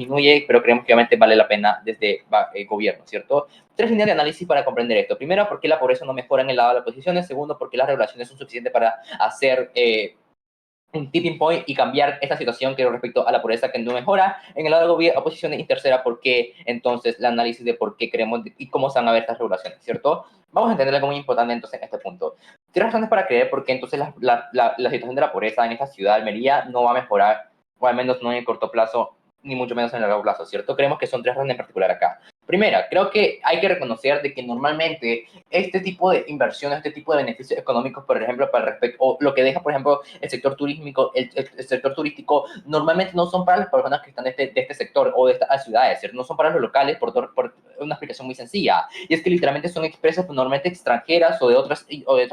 disminuye, pero creemos que obviamente vale la pena desde el gobierno, ¿cierto? Tres líneas de análisis para comprender esto. Primero, ¿por qué la pobreza no mejora en el lado de las posiciones? Segundo, ¿por qué las regulaciones son suficientes para hacer un tipping point y cambiar esta situación que respecto a la pobreza que no mejora en el lado de gobierno, oposiciones? Y tercera, ¿por qué entonces el análisis de por qué queremos y cómo se van a ver estas regulaciones, ¿cierto? Vamos a entender algo muy importante entonces en este punto. Tres razones para creer por qué entonces la situación de la pobreza en esta ciudad de Almería no va a mejorar, o al menos no en el corto plazo, ni mucho menos en el largo plazo, ¿cierto? Creemos que son tres razones en particular acá. Primera, creo que hay que reconocer de que normalmente este tipo de inversiones, este tipo de beneficios económicos, por ejemplo, para respecto, o lo que deja, por ejemplo, el sector turístico, el sector turístico, normalmente no son para las personas que están de este sector o de estas ciudades, ¿cierto? No son para los locales por una explicación muy sencilla, y es que literalmente son empresas normalmente extranjeras o de otras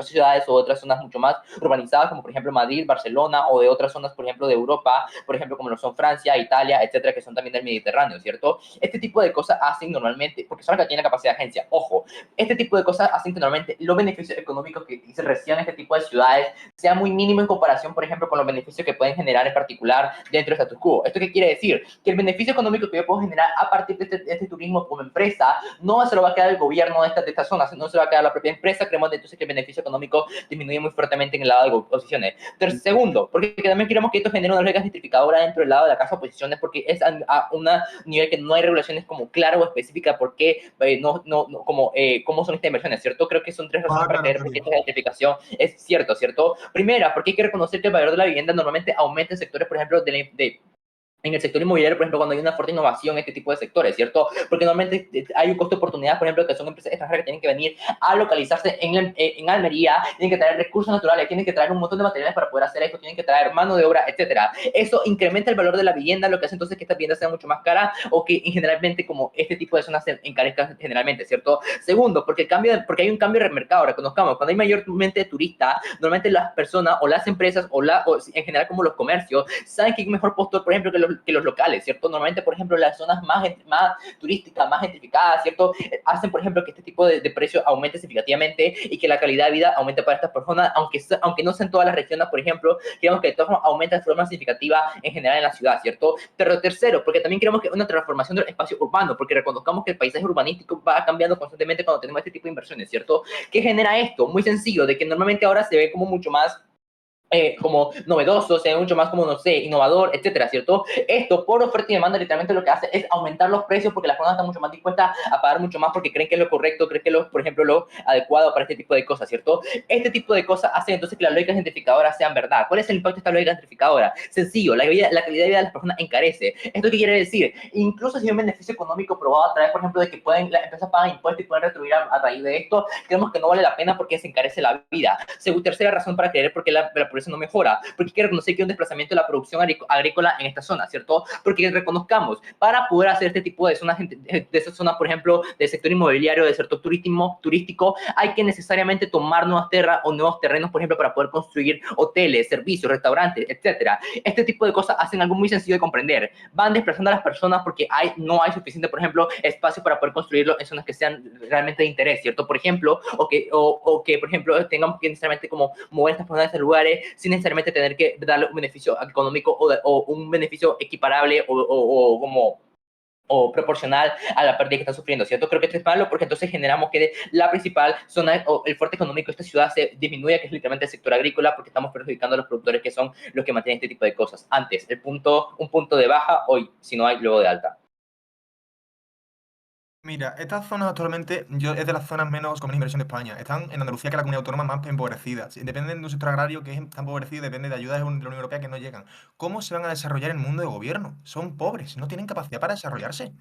ciudades o de otras zonas mucho más urbanizadas, como por ejemplo Madrid, Barcelona, o de otras zonas, por ejemplo, de Europa, por ejemplo, como lo son Francia, Italia, etcétera, que son también del Mediterráneo, ¿cierto? Este tipo de cosas hacen normalmente, porque son las que tienen la capacidad de agencia, ojo, este tipo de cosas hacen que normalmente los beneficios económicos que se reciben en este tipo de ciudades sea muy mínimo en comparación, por ejemplo, con los beneficios que pueden generar en particular dentro del status quo. ¿Esto qué quiere decir? Que el beneficio económico que yo puedo generar a partir de este turismo como empresa no se lo va a quedar el gobierno de esta zona, no se lo va a quedar la propia empresa. Creemos entonces que el beneficio económico disminuye muy fuertemente en el lado de oposiciones. Segundo, porque también queremos que esto genere una lógica gentrificadora dentro del lado de la casa de oposiciones, porque es a un nivel que no hay regulaciones como clara o específica por qué cómo son estas inversiones, ¿cierto? Creo que son tres razones para creer por qué esta gentrificación es cierto, ¿cierto? Primera, porque hay que reconocer que el valor de la vivienda normalmente aumenta en sectores, por ejemplo, en el sector inmobiliario, por ejemplo, cuando hay una fuerte innovación en este tipo de sectores, ¿cierto? Porque normalmente hay un costo de oportunidad, por ejemplo, que son empresas extranjeras que tienen que venir a localizarse en Almería, tienen que traer recursos naturales, tienen que traer un montón de materiales para poder hacer esto, tienen que traer mano de obra, etcétera. Eso incrementa el valor de la vivienda, lo que hace entonces que estas viviendas sean mucho más caras o que generalmente como este tipo de zonas se encarezcan generalmente, ¿cierto? Segundo, porque hay un cambio de mercado, reconozcamos, cuando hay mayormente turistas, normalmente las personas o las empresas o en general como los comercios saben que hay un mejor postor, por ejemplo, que los locales, ¿cierto? Normalmente, por ejemplo, las zonas más turísticas, más gentrificadas, ¿cierto? Hacen, por ejemplo, que este tipo de precios aumente significativamente y que la calidad de vida aumente para estas personas, aunque no sean todas las regiones, por ejemplo, queremos que todo aumenta de forma significativa en general en la ciudad, ¿cierto? Pero tercero, porque también queremos que una transformación del espacio urbano, porque reconozcamos que el paisaje urbanístico va cambiando constantemente cuando tenemos este tipo de inversiones, ¿cierto? ¿Qué genera esto? Muy sencillo, de que normalmente ahora se ve como mucho más como novedoso, sea mucho más como, no sé, innovador, etcétera, ¿cierto? Esto, por oferta y demanda, literalmente lo que hace es aumentar los precios porque las personas están mucho más dispuestas a pagar mucho más porque creen que es lo correcto, creen que es, por ejemplo, lo adecuado para este tipo de cosas, ¿cierto? Este tipo de cosas hace entonces que las lógicas gentrificadoras sean verdad. ¿Cuál es el impacto de esta lógica gentrificadora? Sencillo, la calidad de vida de las personas encarece. ¿Esto qué quiere decir? Incluso si hay un beneficio económico probado a través, por ejemplo, de que las empresas pagan impuestos y pueden retribuir a raíz de esto, creemos que no vale la pena porque se encarece la vida. Tercera razón para creer por qué la pobreza no mejora, porque hay que reconocer que hay un desplazamiento de la producción agrícola en esta zona, ¿cierto? Porque reconozcamos, para poder hacer este tipo de zonas, de esas zonas, por ejemplo, del sector inmobiliario, del sector turístico, hay que necesariamente tomar nuevas tierras o nuevos terrenos, por ejemplo, para poder construir hoteles, servicios, restaurantes, etcétera. Este tipo de cosas hacen algo muy sencillo de comprender. Van desplazando a las personas porque no hay suficiente, por ejemplo, espacio para poder construirlo en zonas que sean realmente de interés, ¿cierto? Por ejemplo, o que por ejemplo, tengamos que necesariamente como mover a estas personas a esos lugares sin necesariamente tener que darle un beneficio económico o un beneficio equiparable o proporcional a la pérdida que está sufriendo, ¿cierto? Creo que esto es malo porque entonces generamos que la principal zona o el fuerte económico de esta ciudad se disminuya, que es literalmente el sector agrícola, porque estamos perjudicando a los productores que son los que mantienen este tipo de cosas. Antes, un punto de baja, hoy, si no hay, luego de alta. Mira, estas zonas actualmente es de las zonas menos con menos inversión de España. Están en Andalucía, que es la comunidad autónoma más empobrecida. Dependen de un sector agrario que es tan empobrecido, depende de ayudas de la Unión Europea que no llegan. ¿Cómo se van a desarrollar en el mundo de gobierno? Son pobres, no tienen capacidad para desarrollarse.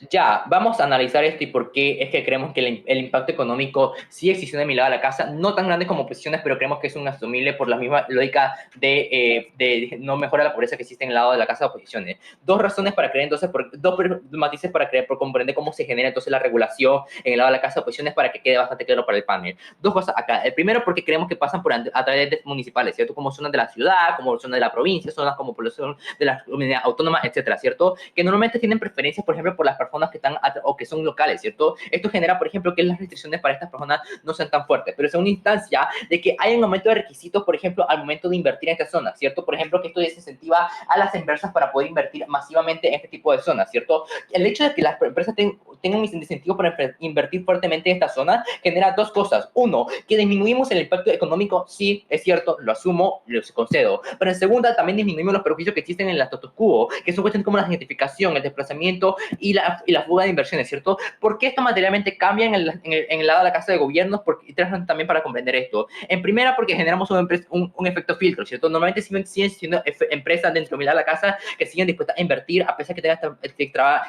Ya, vamos a analizar esto y por qué es que creemos que el impacto económico sigue existiendo en mi lado de la casa, no tan grande como posiciones, pero creemos que es un asumible por la misma lógica de no mejora la pobreza que existe en el lado de la casa de oposiciones. Dos razones para creer, entonces, dos matices para creer, por comprender cómo se genera entonces la regulación en el lado de la casa de oposiciones para que quede bastante claro para el panel. Dos cosas acá. El primero, porque creemos que pasan a través de municipales, ¿cierto? Como zonas de la ciudad, como zonas de la provincia, zonas como población de la comunidad autónoma, etcétera, ¿cierto? Que normalmente tienen preferencias, por ejemplo, por las personas que están o que son locales, ¿cierto? Esto genera, por ejemplo, que las restricciones para estas personas no sean tan fuertes, pero es una instancia de que hay un aumento de requisitos, por ejemplo, al momento de invertir en estas zonas, ¿cierto? Por ejemplo, que esto desincentiva a las empresas para poder invertir masivamente en este tipo de zonas, ¿cierto? El hecho de que las empresas tengan un incentivo para invertir fuertemente en esta zona genera dos cosas. Uno, que disminuimos el impacto económico, sí, es cierto, lo asumo, lo concedo. Pero en segunda, también disminuimos los perjuicios que existen en la status quo, que son cuestiones como la gentrificación, el desplazamiento y la fuga de inversiones, ¿cierto? ¿Por qué esto materialmente cambia en el lado de la casa de gobiernos? Y trabajan también para comprender esto. En primera, porque generamos un efecto filtro, ¿cierto? Normalmente siguen siendo empresas dentro de la casa que siguen dispuestas a invertir a pesar que tengan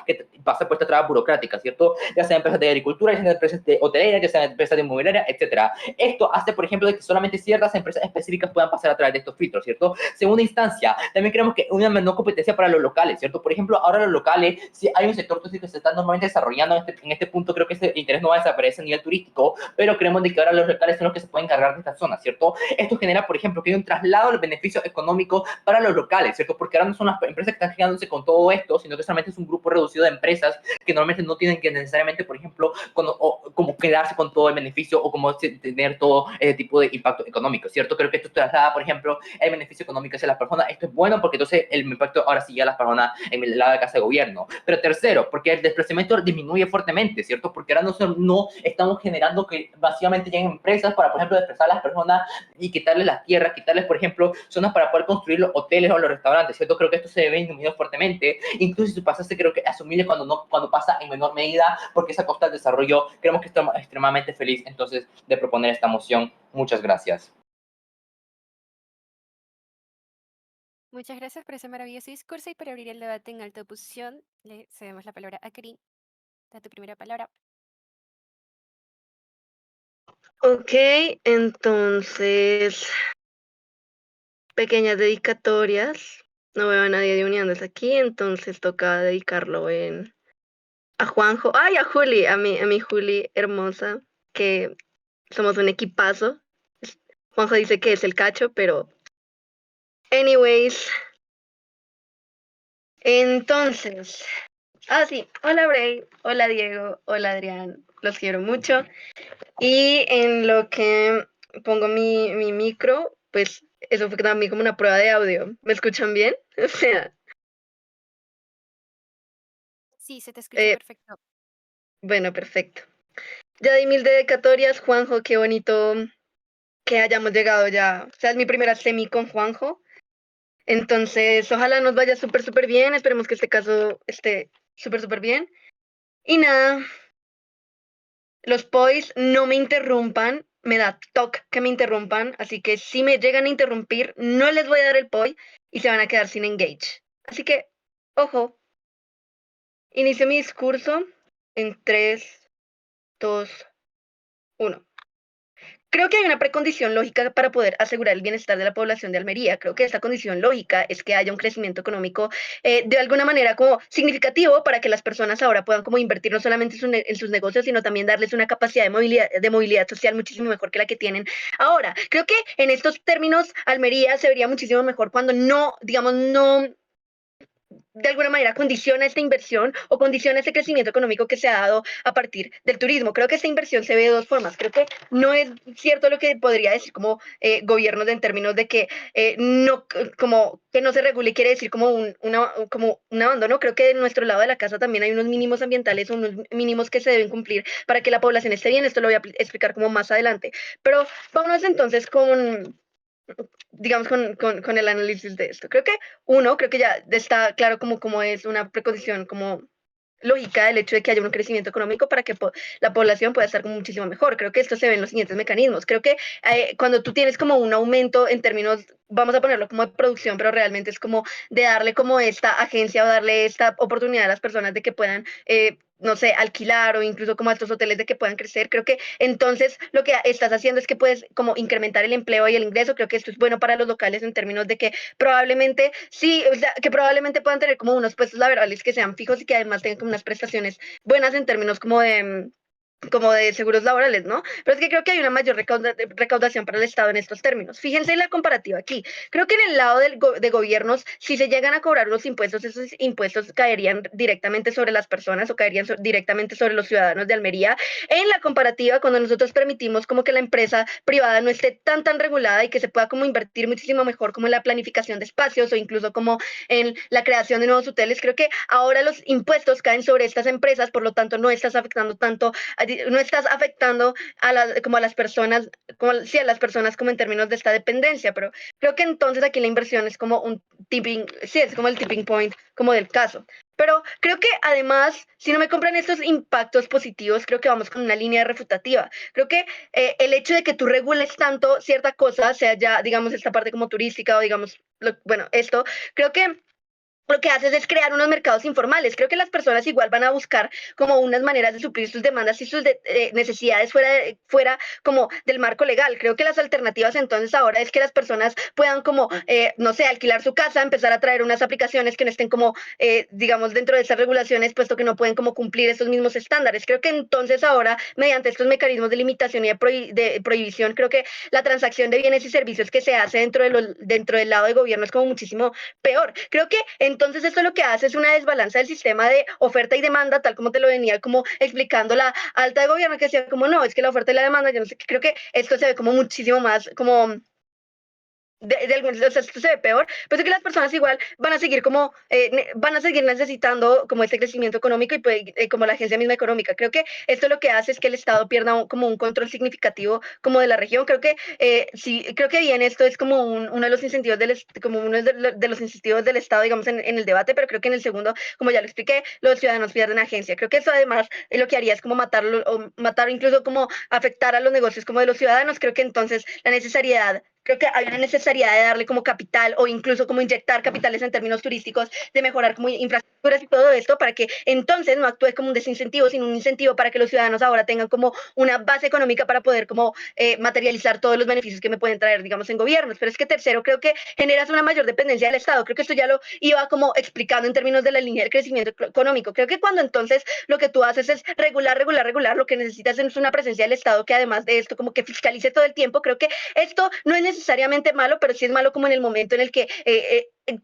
que pasa por esta traba burocrática, ¿cierto? Ya sean empresas de agricultura, ya sean empresas de hotelería, ya sean empresas de inmobiliaria, etcétera. Esto hace, por ejemplo, de que solamente ciertas empresas específicas puedan pasar a través de estos filtros, ¿cierto? Segunda instancia, también creemos que una menor competencia para los locales, ¿cierto? Por ejemplo, ahora los locales, si hay un sector turístico que se está normalmente desarrollando en este punto, creo que ese interés no va a desaparecer a nivel turístico, pero creemos de que ahora los locales son los que se pueden encargar de esta zona, ¿cierto? Esto genera, por ejemplo, que hay un traslado de los beneficios económicos para los locales, ¿cierto? Porque ahora no son las empresas que están quedándose con todo esto, sino que solamente es un grupo reducido de empresas que normalmente no tienen que necesariamente, por ejemplo, como quedarse con todo el beneficio o como tener todo ese tipo de impacto económico, ¿cierto? Creo que esto traslada, por ejemplo, el beneficio económico hacia las personas. Esto es bueno porque entonces el impacto ahora sí llega a las personas en el lado de casa de gobierno. Pero tercero, porque el desplazamiento disminuye fuertemente, ¿cierto? Porque ahora no estamos generando que masivamente lleguen empresas para, por ejemplo, desplazar a las personas y quitarles las tierras, quitarles, por ejemplo, zonas para poder construir los hoteles o los restaurantes, ¿cierto? Creo que esto se ve disminuido fuertemente. Incluso si pasase, creo que asumible cuando pasa en menor medida, porque esa costa del desarrollo, creemos que estamos extremadamente feliz entonces de proponer esta moción. Muchas gracias. Muchas gracias por ese maravilloso discurso y para abrir el debate en alta oposición, le cedemos la palabra a Karin. Da tu primera palabra. Ok, entonces, pequeñas dedicatorias. No veo a nadie de uniones aquí, entonces toca dedicarlo a Juanjo. Ay, a Juli, a mi Juli hermosa, que somos un equipazo. Juanjo dice que es el cacho, pero anyways. Entonces, sí, hola Bray, hola Diego, hola Adrián, los quiero mucho. Y en lo que pongo mi micro, pues eso fue también como una prueba de audio. ¿Me escuchan bien? O sea, Sí, se te escucha perfecto. bueno, perfecto. Ya di mil dedicatorias, Juanjo, qué bonito que hayamos llegado ya. O sea, es mi primera semi con Juanjo. Entonces, ojalá nos vaya súper, súper bien. Esperemos que este caso esté súper, súper bien. Y nada, los pois no me interrumpan. Me da toque que me interrumpan. Así que si me llegan a interrumpir, no les voy a dar el poi y se van a quedar sin engage. Así que, ojo. Inicio mi discurso en 3, 2, 1. Creo que hay una precondición lógica para poder asegurar el bienestar de la población de Almería. Creo que esta condición lógica es que haya un crecimiento económico de alguna manera como significativo para que las personas ahora puedan como invertir no solamente en sus negocios, sino también darles una capacidad de movilidad social muchísimo mejor que la que tienen ahora. Creo que en estos términos Almería se vería muchísimo mejor cuando no, digamos, no de alguna manera condiciona esta inversión o condiciona ese crecimiento económico que se ha dado a partir del turismo. Creo que esta inversión se ve de dos formas. Creo que no es cierto lo que podría decir como gobiernos en términos de que no, como que no se regule quiere decir como como un abandono. Creo que de nuestro lado de la casa también hay unos mínimos ambientales, unos mínimos que se deben cumplir para que la población esté bien. Esto lo voy a explicar como más adelante. Pero vámonos entonces digamos, con el análisis de esto. Creo que ya está claro como es una precondición como lógica el hecho de que haya un crecimiento económico para que la población pueda estar como muchísimo mejor. Creo que esto se ve en los siguientes mecanismos. Creo que cuando tú tienes como un aumento en términos, vamos a ponerlo como de producción, pero realmente es como de darle como esta agencia o darle esta oportunidad a las personas de que puedan no sé, alquilar o incluso como a estos hoteles de que puedan crecer. Creo que entonces lo que estás haciendo es que puedes como incrementar el empleo y el ingreso. Creo que esto es bueno para los locales en términos de que probablemente sí, o sea, que probablemente puedan tener como unos puestos laborales que sean fijos y que además tengan como unas prestaciones buenas en términos como como de seguros laborales, ¿no? Pero es que creo que hay una mayor recaudación para el Estado en estos términos. Fíjense en la comparativa aquí. Creo que en el lado de gobiernos, si se llegan a cobrar los impuestos, esos impuestos caerían directamente sobre las personas o caerían directamente sobre los ciudadanos de Almería. En la comparativa, cuando nosotros permitimos como que la empresa privada no esté tan regulada y que se pueda como invertir muchísimo mejor como en la planificación de espacios o incluso como en la creación de nuevos hoteles, creo que ahora los impuestos caen sobre estas empresas, por lo tanto no estás afectando tanto no estás afectando como a las personas, como, sí, a las personas como en términos de esta dependencia, pero creo que entonces aquí la inversión es como un tipping, sí, es como el tipping point como del caso. Pero creo que además, si no me compran estos impactos positivos, creo que vamos con una línea refutativa. Creo que el hecho de que tú regules tanto cierta cosa, sea ya, digamos, esta parte como turística o digamos, bueno, esto, creo que lo que haces es crear unos mercados informales. Creo que las personas igual van a buscar como unas maneras de suplir sus demandas y sus necesidades fuera como del marco legal. Creo que las alternativas entonces ahora es que las personas puedan como, no sé, alquilar su casa, empezar a traer unas aplicaciones que no estén como, digamos, dentro de esas regulaciones, puesto que no pueden como cumplir esos mismos estándares. Creo que entonces ahora, mediante estos mecanismos de limitación y de prohibición, creo que la transacción de bienes y servicios que se hace dentro del lado de gobierno es como muchísimo peor. Creo que entonces esto lo que hace es una desbalanza del sistema de oferta y demanda, tal como te lo venía como explicando la alta de gobierno, que decía como no, es que la oferta y la demanda, yo no sé, creo que esto se ve como muchísimo más como algunos, o sea, esto se ve peor, pero es que las personas igual van a seguir como, van a seguir necesitando como este crecimiento económico y pues, como la agencia misma económica. Creo que esto lo que hace es que el Estado pierda como un control significativo como de la región. Creo que sí, creo que bien esto es como uno de los incentivos como uno de los incentivos del Estado, digamos, en el debate, pero creo que en el segundo, como ya lo expliqué, los ciudadanos pierden agencia. Creo que eso además lo que haría es como matarlo, o matar incluso como afectar a los negocios como de los ciudadanos. Creo que entonces la necesidad creo que hay una necesidad de darle como capital o incluso como inyectar capitales en términos turísticos, de mejorar como infraestructuras y todo esto para que entonces no actúe como un desincentivo, sino un incentivo para que los ciudadanos ahora tengan como una base económica para poder como materializar todos los beneficios que me pueden traer, digamos, en gobiernos. Pero es que tercero, creo que generas una mayor dependencia del Estado. Creo que esto ya lo iba como explicando en términos de la línea del crecimiento económico. Creo que cuando entonces lo que tú haces es regular, lo que necesitas es una presencia del Estado que además de esto como que fiscalice todo el tiempo. Creo que esto no es necesariamente malo, pero sí es malo como en el momento en el que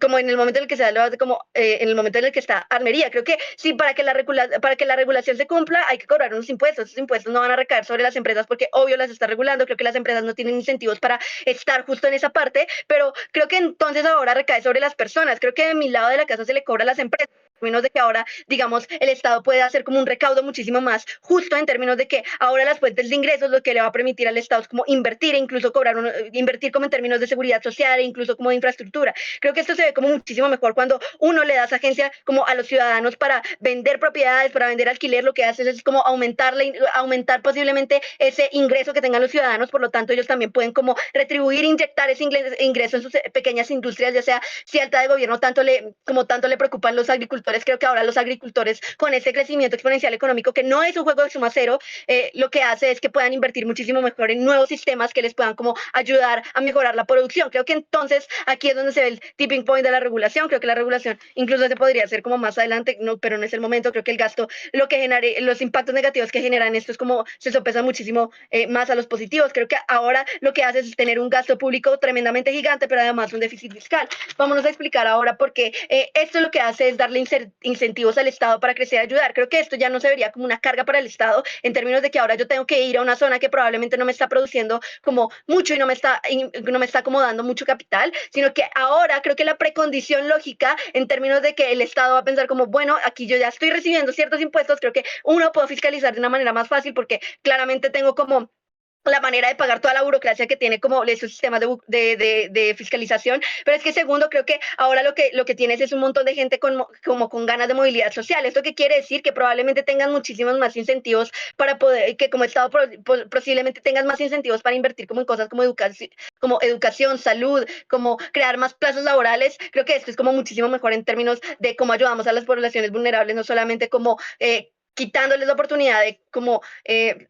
como en el momento en el que se da el debate, como en el momento en el que está Armería. Creo que sí, para que la regulación se cumpla hay que cobrar unos impuestos. Esos impuestos no van a recaer sobre las empresas porque obvio las está regulando. Creo que las empresas no tienen incentivos para estar justo en esa parte, pero creo que entonces ahora recae sobre las personas. Creo que de mi lado de la casa se le cobra a las empresas, en términos de que ahora, digamos, el Estado puede hacer como un recaudo muchísimo más justo en términos de que ahora las fuentes de ingresos lo que le va a permitir al Estado es como invertir e incluso invertir como en términos de seguridad social e incluso como de infraestructura. Creo que esto se ve como muchísimo mejor cuando uno le das agencia como a los ciudadanos para vender propiedades, para vender alquiler. Lo que haces es como aumentar posiblemente ese ingreso que tengan los ciudadanos, por lo tanto ellos también pueden como retribuir, inyectar ese ingreso en sus pequeñas industrias, ya sea si alta de gobierno tanto le preocupan los agricultores. Creo que ahora los agricultores con ese crecimiento exponencial económico, que no es un juego de suma cero, lo que hace es que puedan invertir muchísimo mejor en nuevos sistemas que les puedan como ayudar a mejorar la producción. Creo que entonces aquí es donde se ve el tipping point de la regulación. Creo que la regulación incluso se podría hacer como más adelante, no, pero no es el momento. Creo que el gasto, lo que genere, los impactos negativos que generan esto es como se sopesa muchísimo más a los positivos. Creo que ahora lo que hace es tener un gasto público tremendamente gigante, pero además un déficit fiscal. Vámonos a explicar ahora por qué esto lo que hace es darle incentivos al Estado para crecer y ayudar. Creo que esto ya no se vería como una carga para el Estado en términos de que ahora yo tengo que ir a una zona que probablemente no me está produciendo como mucho y no me está como dando mucho capital, sino que ahora creo que la precondición lógica en términos de que el Estado va a pensar como, bueno, aquí yo ya estoy recibiendo ciertos impuestos, creo que uno puedo fiscalizar de una manera más fácil porque claramente tengo como la manera de pagar toda la burocracia que tiene como esos sistemas de fiscalización, pero es que segundo, creo que ahora lo que tienes es un montón de gente como con ganas de movilidad social. ¿Esto qué quiere decir? Que probablemente tengan muchísimos más incentivos para poder, que como Estado posiblemente tengas más incentivos para invertir como en cosas como educación, salud, como crear más plazas laborales. Creo que esto es como muchísimo mejor en términos de cómo ayudamos a las poblaciones vulnerables, no solamente como quitándoles la oportunidad de como,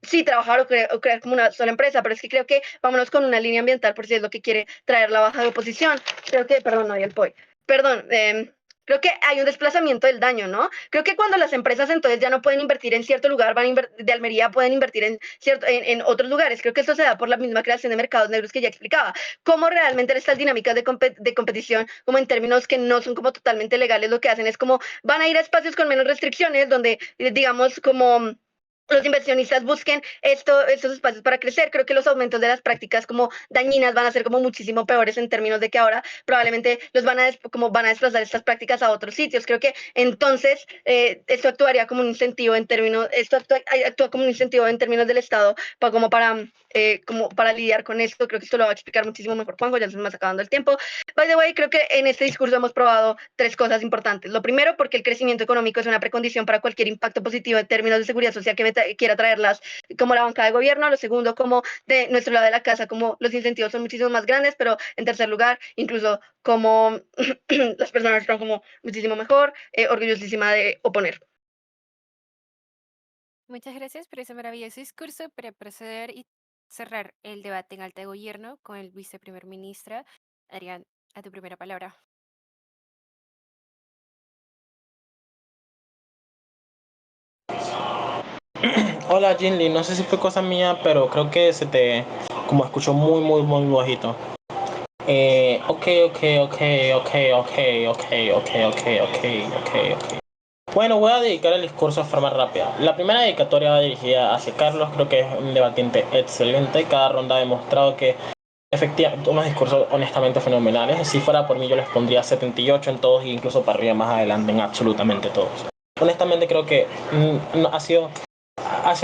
sí, trabajar o crear como una sola empresa, pero es que creo que vámonos con una línea ambiental por si es lo que quiere traer la baja de oposición. Creo que, perdón, no hay el POI. Perdón, creo que hay un desplazamiento del daño, ¿no? Creo que cuando las empresas entonces ya no pueden invertir en cierto lugar, de Almería pueden invertir en otros lugares. Creo que esto se da por la misma creación de mercados negros que ya explicaba. Cómo realmente estas dinámicas de competición, como en términos que no son como totalmente legales, lo que hacen es como van a ir a espacios con menos restricciones, donde digamos como los inversionistas busquen estos espacios para crecer. Creo que los aumentos de las prácticas como dañinas van a ser como muchísimo peores en términos de que ahora probablemente como van a desplazar estas prácticas a otros sitios. Creo que entonces esto actuaría como un incentivo actúa como un incentivo en términos del Estado como para lidiar con esto. Creo que esto lo va a explicar muchísimo mejor Juanjo, ya se me está acabando el tiempo. By the way, creo que en este discurso hemos probado 3 cosas importantes. Lo primero, porque el crecimiento económico es una precondición para cualquier impacto positivo en términos de seguridad social que quiera traerlas como la banca de gobierno. Lo segundo, como de nuestro lado de la casa, como los incentivos son muchísimo más grandes, pero en tercer lugar, incluso como las personas están como muchísimo mejor, orgullosísima de oponer. Muchas gracias por ese maravilloso discurso. Para proceder y cerrar el debate en alta de gobierno con el viceprimer ministro, Adrián, a tu primera palabra. Hola Jinly, no sé si fue cosa mía, pero creo que se te como escuchó muy bajito. Ok. Bueno, voy a dedicar el discurso de forma rápida. La primera dedicatoria va dirigida hacia Carlos, creo que es un debatiente excelente. Cada ronda ha demostrado que efectivamente unos discursos honestamente fenomenales. Si fuera por mí yo les pondría 78 en todos e incluso para arriba más adelante en absolutamente todos. Honestamente creo que ha sido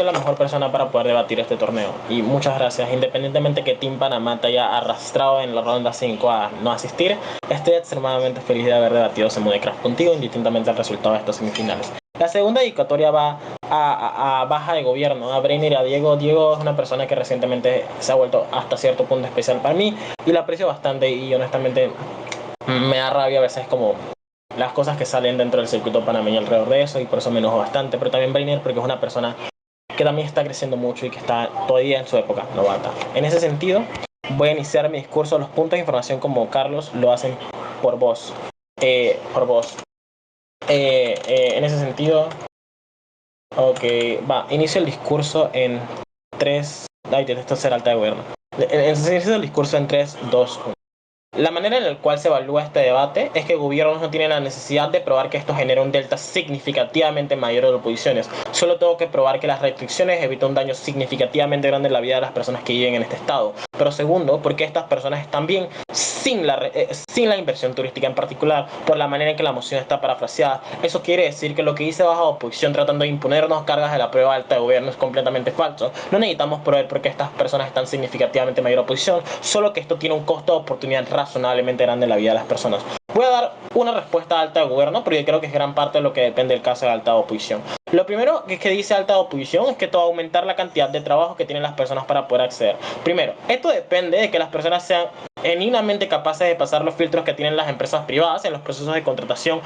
la mejor persona para poder debatir este torneo. Y muchas gracias. Independientemente que Team Panamá te haya arrastrado en la ronda 5 a no asistir, estoy extremadamente feliz de haber debatido Semudecraft contigo, indistintamente al resultado de estas semifinales. La segunda dedicatoria va a baja de gobierno, a Brainer y a Diego. Diego es una persona que recientemente se ha vuelto hasta cierto punto especial para mí y la aprecio bastante y honestamente me da rabia a veces como las cosas que salen dentro del circuito panameño alrededor de eso y por eso me enojo bastante, pero también Brainer porque es una persona que también está creciendo mucho y que está todavía en su época novata. En ese sentido, voy a iniciar mi discurso. Los puntos de información como Carlos lo hacen por voz. En ese sentido, inicio el discurso en 3... Ay, detesto ser alta de gobierno. Inicio el discurso en 3, 2, 1. La manera en la cual se evalúa este debate es que gobiernos no tienen la necesidad de probar que esto genera un delta significativamente mayor de oposiciones. Solo tengo que probar que las restricciones evitan un daño significativamente grande en la vida de las personas que viven en este estado. Pero segundo, porque estas personas están bien sin la inversión turística en particular, por la manera en que la moción está parafraseada. Eso quiere decir que lo que dice baja oposición tratando de imponernos cargas de la prueba alta de gobierno es completamente falso. No necesitamos probar por qué estas personas están significativamente mayor oposición, solo que esto tiene un costo de oportunidad razonablemente grande en la vida de las personas. Voy a dar una respuesta alta de gobierno porque creo que es gran parte de lo que depende del caso de alta oposición. Lo primero que dice alta oposición es que esto va a aumentar la cantidad de trabajo que tienen las personas para poder acceder. Primero, esto depende de que las personas sean genuinamente capaces de pasar los filtros que tienen las empresas privadas en los procesos de contratación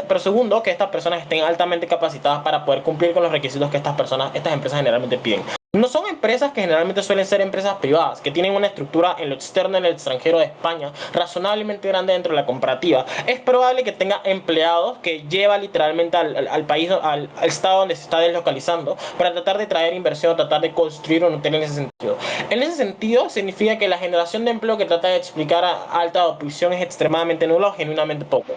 pero segundo, que estas personas estén altamente capacitadas para poder cumplir con los requisitos que estas empresas generalmente piden. No son empresas que generalmente suelen ser empresas privadas, que tienen una estructura en lo externo, en el extranjero de España, razonablemente grande dentro de la comparativa. Es probable que tenga empleados que lleva literalmente al país, al estado donde se está deslocalizando, para tratar de traer inversión, tratar de construir un hotel en ese sentido. En ese sentido, significa que la generación de empleo que trata de explicar a alta oposición es extremadamente nula o genuinamente poco.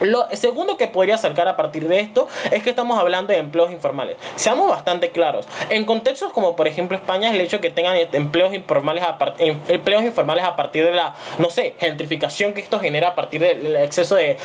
Lo segundo que podría sacar a partir de esto es que estamos hablando de empleos informales. Seamos bastante claros. En contextos como por ejemplo España, el hecho de que tengan empleos informales a partir de la, no sé, gentrificación que esto genera a partir del exceso de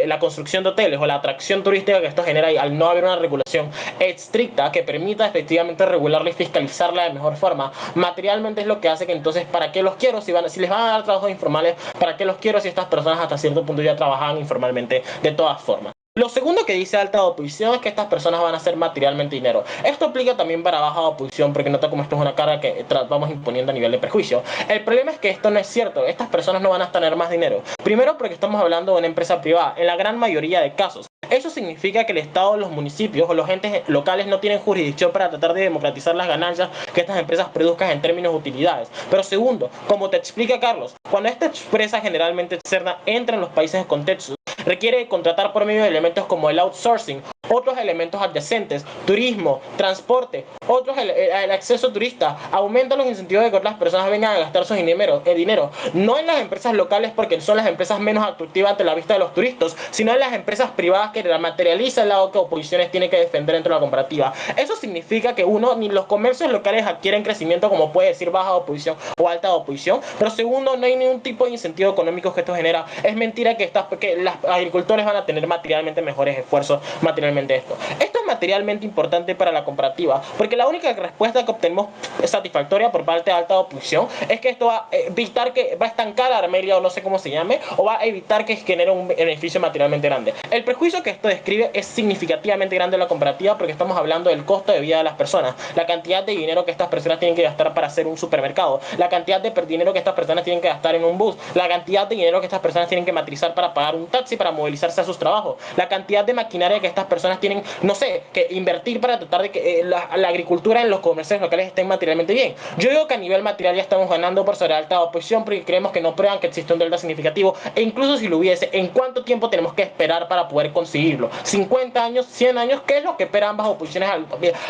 la construcción de hoteles o la atracción turística que esto genera y al no haber una regulación estricta que permita efectivamente regularla y fiscalizarla de mejor forma, materialmente es lo que hace que entonces, ¿para qué los quiero? Si les van a dar trabajos informales, ¿para qué los quiero si estas personas hasta cierto punto ya trabajaban informalmente de todas formas? Lo segundo que dice alta oposición es que estas personas van a hacer materialmente dinero. Esto aplica también para baja oposición porque nota como esto es una carga que vamos imponiendo a nivel de prejuicio. El problema es que esto no es cierto. Estas personas no van a tener más dinero. Primero porque estamos hablando de una empresa privada, en la gran mayoría de casos. Eso significa que el Estado, los municipios o los entes locales no tienen jurisdicción para tratar de democratizar las ganancias que estas empresas produzcan en términos de utilidades. Pero segundo, como te explica Carlos, cuando esta empresa generalmente externa entra en los países de contexto, requiere contratar por medio de elementos como el outsourcing, otros elementos adyacentes, turismo, transporte, el acceso turista, aumenta los incentivos de que otras personas vengan a gastar su dinero, no en las empresas locales porque son las empresas menos atractivas ante la vista de los turistas, sino en las empresas privadas que materializa el lado que oposiciones tienen que defender dentro de la comparativa. Eso significa que uno, ni los comercios locales adquieren crecimiento como puede decir baja oposición o alta oposición, pero segundo, no hay ningún tipo de incentivo económico que esto genera. Es mentira que los agricultores van a tener materialmente mejores esfuerzos, materialmente esto. Esto es materialmente importante para la comparativa, porque la única respuesta que obtenemos satisfactoria por parte de alta oposición es que esto va a evitar que va a estancar a Armelia o no sé cómo se llame, o va a evitar que genere un beneficio materialmente grande. El prejuicio que esto describe es significativamente grande en la comparativa porque estamos hablando del costo de vida de las personas, la cantidad de dinero que estas personas tienen que gastar para hacer un supermercado, la cantidad de dinero que estas personas tienen que gastar en un bus, la cantidad de dinero que estas personas tienen que matrizar para pagar un taxi, para movilizarse a sus trabajos, la cantidad de maquinaria que estas personas tienen, no sé, que invertir para tratar de que la agricultura en los comercios locales estén materialmente bien. Yo digo que a nivel material ya estamos ganando por sobre alta oposición porque creemos que no prueban que existe un delta significativo, e incluso si lo hubiese, ¿en cuánto tiempo tenemos que esperar para poder conseguirlo? ¿50 años? ¿100 años? ¿Qué es lo que esperan ambas oposiciones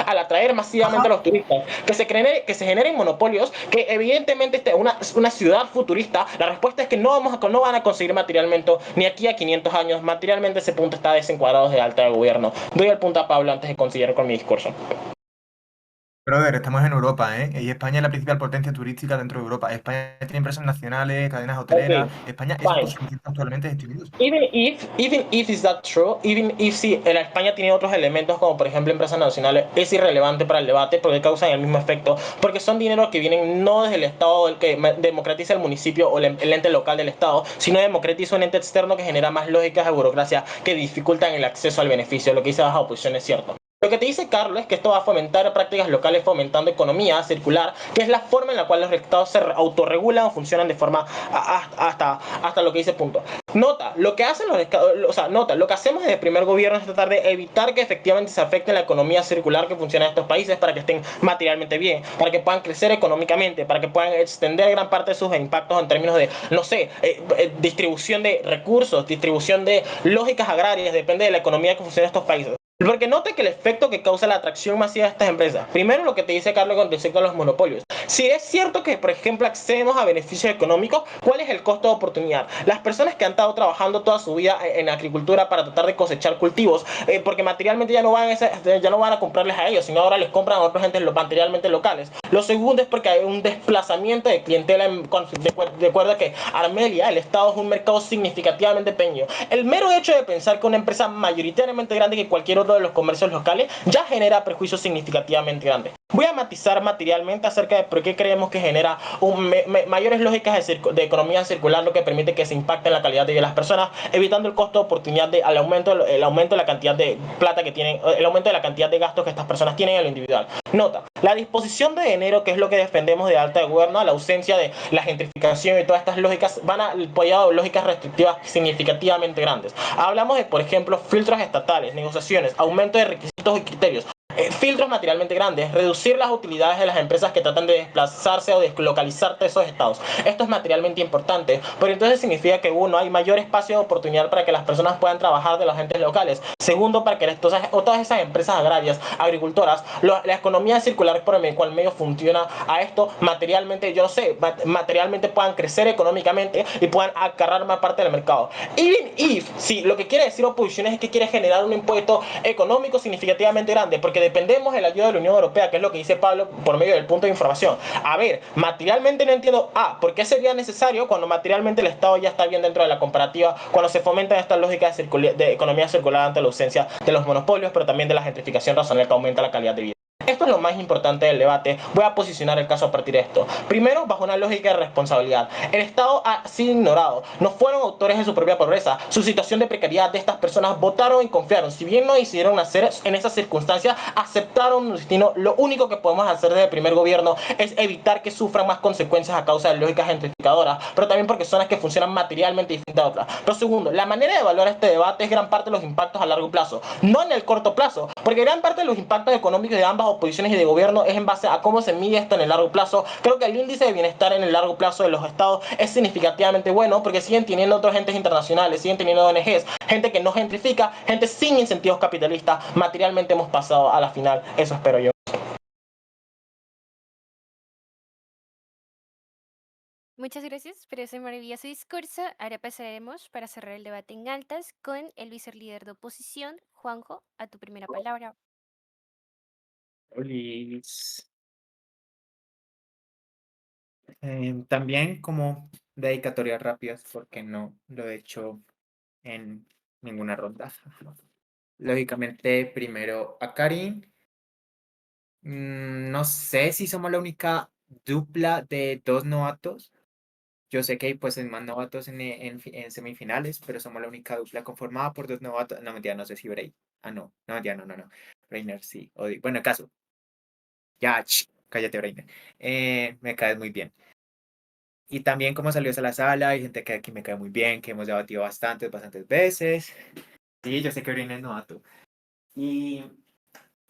al atraer masivamente a los turistas? Que se generen monopolios, que evidentemente esté una ciudad futurista. La respuesta es que no van a conseguir materialmente ni aquí a 500 años. Materialmente ese punto está desencuadrado de alta de gobierno. Doy el punto a Pablo antes de conseguir con mi discurso. Brother, estamos en Europa, ¿eh? Y España es la principal potencia turística dentro de Europa. España tiene empresas nacionales, cadenas hoteleras. Okay, España es fine. autosuficiente actualmente en Estados Unidos. Even if is that true, even if si en España tiene otros elementos como por ejemplo empresas nacionales, es irrelevante para el debate porque causan el mismo efecto, porque son dineros que vienen no desde el Estado, el que democratiza el municipio o el ente local del Estado, sino democratiza un ente externo que genera más lógicas de burocracia que dificultan el acceso al beneficio. Lo que dice baja oposición es cierto. Lo que te dice Carlos es que esto va a fomentar prácticas locales fomentando economía circular, que es la forma en la cual los estados se autorregulan o funcionan de forma hasta lo que dice punto. Nota, lo que hacen lo que hacemos desde el primer gobierno es tratar de evitar que efectivamente se afecte la economía circular que funciona en estos países para que estén materialmente bien, para que puedan crecer económicamente, para que puedan extender gran parte de sus impactos en términos de, no sé, distribución de recursos, distribución de lógicas agrarias, depende de la economía que funciona en estos países. Porque nota que el efecto que causa la atracción masiva de estas empresas, primero lo que te dice Carlos con respecto a los monopolios. Si es cierto que, por ejemplo, accedemos a beneficios económicos, ¿cuál es el costo de oportunidad? Las personas que han estado trabajando toda su vida en agricultura para tratar de cosechar cultivos, porque materialmente ya no van a comprarles a ellos, sino ahora les compran a otros entes materialmente locales. Lo segundo es porque hay un desplazamiento de clientela de acuerdo a que Armelia, el Estado, es un mercado significativamente pequeño. El mero hecho de pensar que una empresa mayoritariamente grande que cualquier otro de los comercios locales ya genera prejuicios significativamente grandes. Voy a matizar materialmente acerca de por qué creemos que genera mayores lógicas de economía circular, lo que permite que se impacte en la calidad de vida de las personas, evitando el costo de oportunidad el aumento de la cantidad de plata que tienen, el aumento de la cantidad de gastos que estas personas tienen en lo individual. Nota, la disposición de dinero, que es lo que defendemos de alta de gobierno, la ausencia de la gentrificación y todas estas lógicas van a apoyar lógicas restrictivas significativamente grandes. Hablamos de, por ejemplo, filtros estatales, negociaciones, aumento de requisitos y criterios, filtros materialmente grandes, reducir las utilidades de las empresas que tratan de desplazarse o deslocalizarse de esos estados. Esto es materialmente importante, porque entonces significa que uno, hay mayor espacio de oportunidad para que las personas puedan trabajar de los entes locales. Segundo, para que todas esas empresas agrarias, agricultoras, la economía circular por el cual medio funciona a esto materialmente, yo no sé, materialmente puedan crecer económicamente y puedan agarrar más parte del mercado. Even if, sí, lo que quiere decir oposiciones es que quiere generar un impuesto económico significativamente grande, porque dependemos de la ayuda de la Unión Europea, que es lo que dice Pablo por medio del punto de información. A ver, materialmente no entiendo, ¿por qué sería necesario cuando materialmente el Estado ya está bien dentro de la comparativa, cuando se fomentan estas lógicas de economía circular ante la ausencia de los monopolios, pero también de la gentrificación razonable que aumenta la calidad de vida? Esto es lo más importante del debate. Voy a posicionar el caso a partir de esto. Primero, bajo una lógica de responsabilidad. El Estado ha sido ignorado. No fueron autores de su propia pobreza. Su situación de precariedad de estas personas votaron y confiaron. Si bien no decidieron nacer en esas circunstancias, aceptaron un destino. Lo único que podemos hacer desde el primer gobierno es evitar que sufran más consecuencias a causa de lógicas gentrificadoras, pero también porque son las que funcionan materialmente distintas a otras. Pero segundo, la manera de evaluar este debate es gran parte de los impactos a largo plazo, no en el corto plazo, porque gran parte de los impactos económicos de ambas oposiciones y de gobierno es en base a cómo se mide esto en el largo plazo. Creo que el índice de bienestar en el largo plazo de los estados es significativamente bueno porque siguen teniendo otros entes internacionales, siguen teniendo ONGs, gente que no gentrifica, gente sin incentivos capitalistas. Materialmente hemos pasado a la final, eso espero yo. Muchas gracias por ese maravilloso discurso. Ahora pasaremos para cerrar el debate en altas con el vicerlíder de oposición, Juanjo, a tu primera palabra. Olis. También como dedicatorias rápidas, porque no lo he hecho en ninguna ronda. Lógicamente, primero a Karin. No sé si somos la única dupla de dos novatos. Yo sé que hay pues más novatos en semifinales, pero somos la única dupla conformada por dos novatos. No, mentira, no sé si Bray. Ah, no. No, mentira, no. Reiner sí. Bueno, el caso. Ya, cállate, Reiner. Me caes muy bien. Y también como salió a la sala, hay gente que aquí me cae muy bien, que hemos debatido bastantes veces. Sí, yo sé que Brin es novato. Y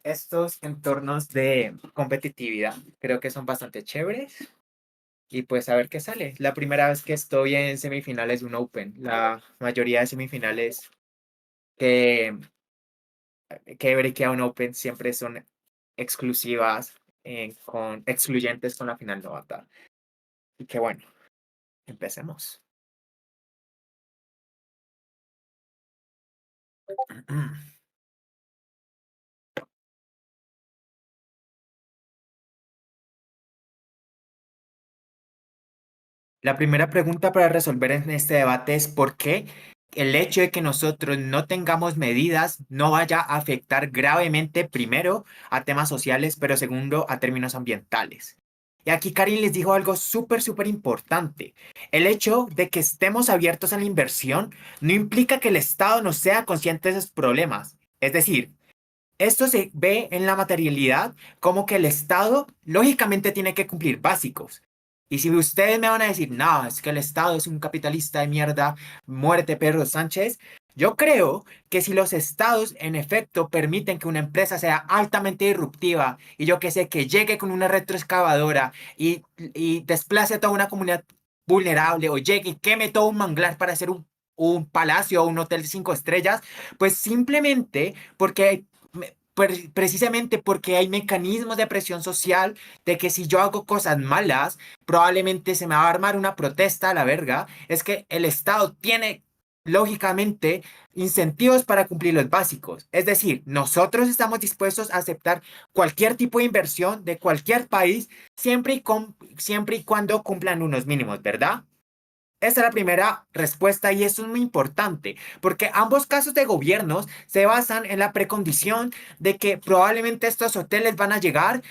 estos entornos de competitividad creo que son bastante chéveres. Y pues a ver qué sale. La primera vez que estoy en semifinales de un Open. La mayoría de semifinales que, que breakea un Open siempre son exclusivas, con excluyentes con la final novata. Y que bueno, empecemos. La primera pregunta para resolver en este debate es por qué el hecho de que nosotros no tengamos medidas no vaya a afectar gravemente, primero, a temas sociales, pero segundo, a términos ambientales. Y aquí Karin les dijo algo súper importante. El hecho de que estemos abiertos a la inversión no implica que el Estado no sea consciente de esos problemas. Es decir, esto se ve en la materialidad como que el Estado lógicamente tiene que cumplir básicos. Y si ustedes me van a decir, no, es que el Estado es un capitalista de mierda, muerte Pedro Sánchez, yo creo que si los estados en efecto permiten que una empresa sea altamente disruptiva y yo que sé, que llegue con una retroexcavadora y desplace a toda una comunidad vulnerable o llegue y queme todo un manglar para hacer un palacio o un hotel de 5 estrellas, pues simplemente porque precisamente porque hay mecanismos de presión social de que si yo hago cosas malas, probablemente se me va a armar una protesta a la verga. Es que el Estado tiene, lógicamente, incentivos para cumplir los básicos. Es decir, nosotros estamos dispuestos a aceptar cualquier tipo de inversión de cualquier país siempre y cuando cumplan unos mínimos, ¿verdad? Esa es la primera respuesta y eso es muy importante porque ambos casos de gobiernos se basan en la precondición de que probablemente estos hoteles van a llegar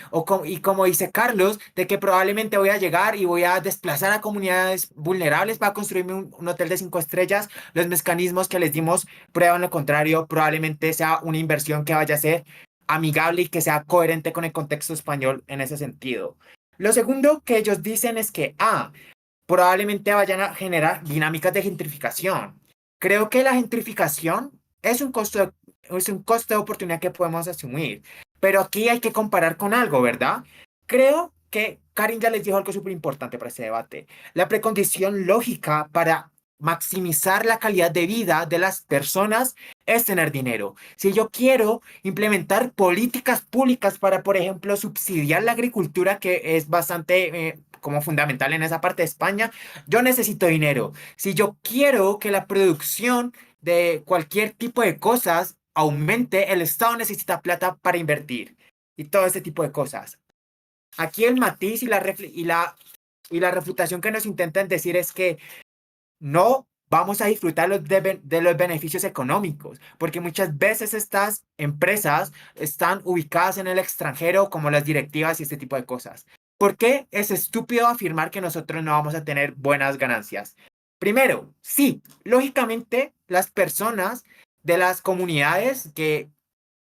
y como dice Carlos, de que probablemente voy a llegar y voy a desplazar a comunidades vulnerables para construirme un hotel de 5 estrellas. Los mecanismos que les dimos prueban lo contrario, probablemente sea una inversión que vaya a ser amigable y que sea coherente con el contexto español en ese sentido. Lo segundo que ellos dicen es que, probablemente vayan a generar dinámicas de gentrificación. Creo que la gentrificación es un costo de oportunidad que podemos asumir, pero aquí hay que comparar con algo, ¿verdad? Creo que Karin ya les dijo algo súper importante para este debate. La precondición lógica para maximizar la calidad de vida de las personas es tener dinero. Si yo quiero implementar políticas públicas para, por ejemplo, subsidiar la agricultura, que es bastante como fundamental en esa parte de España, yo necesito dinero. Si yo quiero que la producción de cualquier tipo de cosas aumente, el Estado necesita plata para invertir y todo ese tipo de cosas. Aquí el matiz y la refutación que nos intentan decir es que no vamos a disfrutar de los beneficios económicos, porque muchas veces estas empresas están ubicadas en el extranjero, como las directivas y este tipo de cosas. ¿Por qué es estúpido afirmar que nosotros no vamos a tener buenas ganancias? Primero, sí, lógicamente las personas de las comunidades que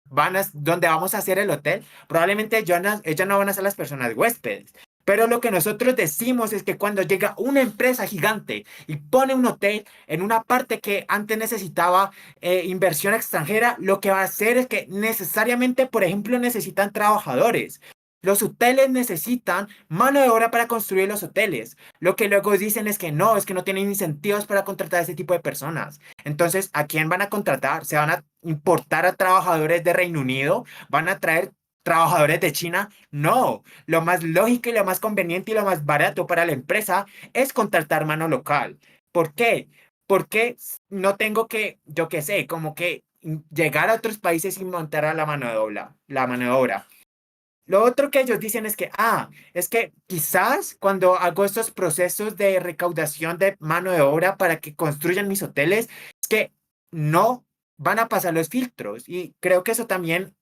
donde vamos a hacer el hotel, probablemente ellas no van a ser las personas huéspedes, Pero lo que nosotros decimos es que cuando llega una empresa gigante y pone un hotel en una parte que antes necesitaba inversión extranjera, lo que va a hacer es que necesariamente, por ejemplo, necesitan trabajadores. Los hoteles necesitan mano de obra para construir los hoteles. Lo que luego dicen es que no tienen incentivos para contratar a ese tipo de personas. Entonces, ¿a quién van a contratar? ¿Se van a importar a trabajadores de Reino Unido? ¿Van a traer trabajadores de China? No. Lo más lógico y lo más conveniente y lo más barato para la empresa es contratar mano local. ¿Por qué? Porque no tengo que, yo qué sé, como que llegar a otros países y montar a la mano de obra. Lo otro que ellos dicen es que quizás cuando hago estos procesos de recaudación de mano de obra para que construyan mis hoteles, es que no van a pasar los filtros. Y creo que eso también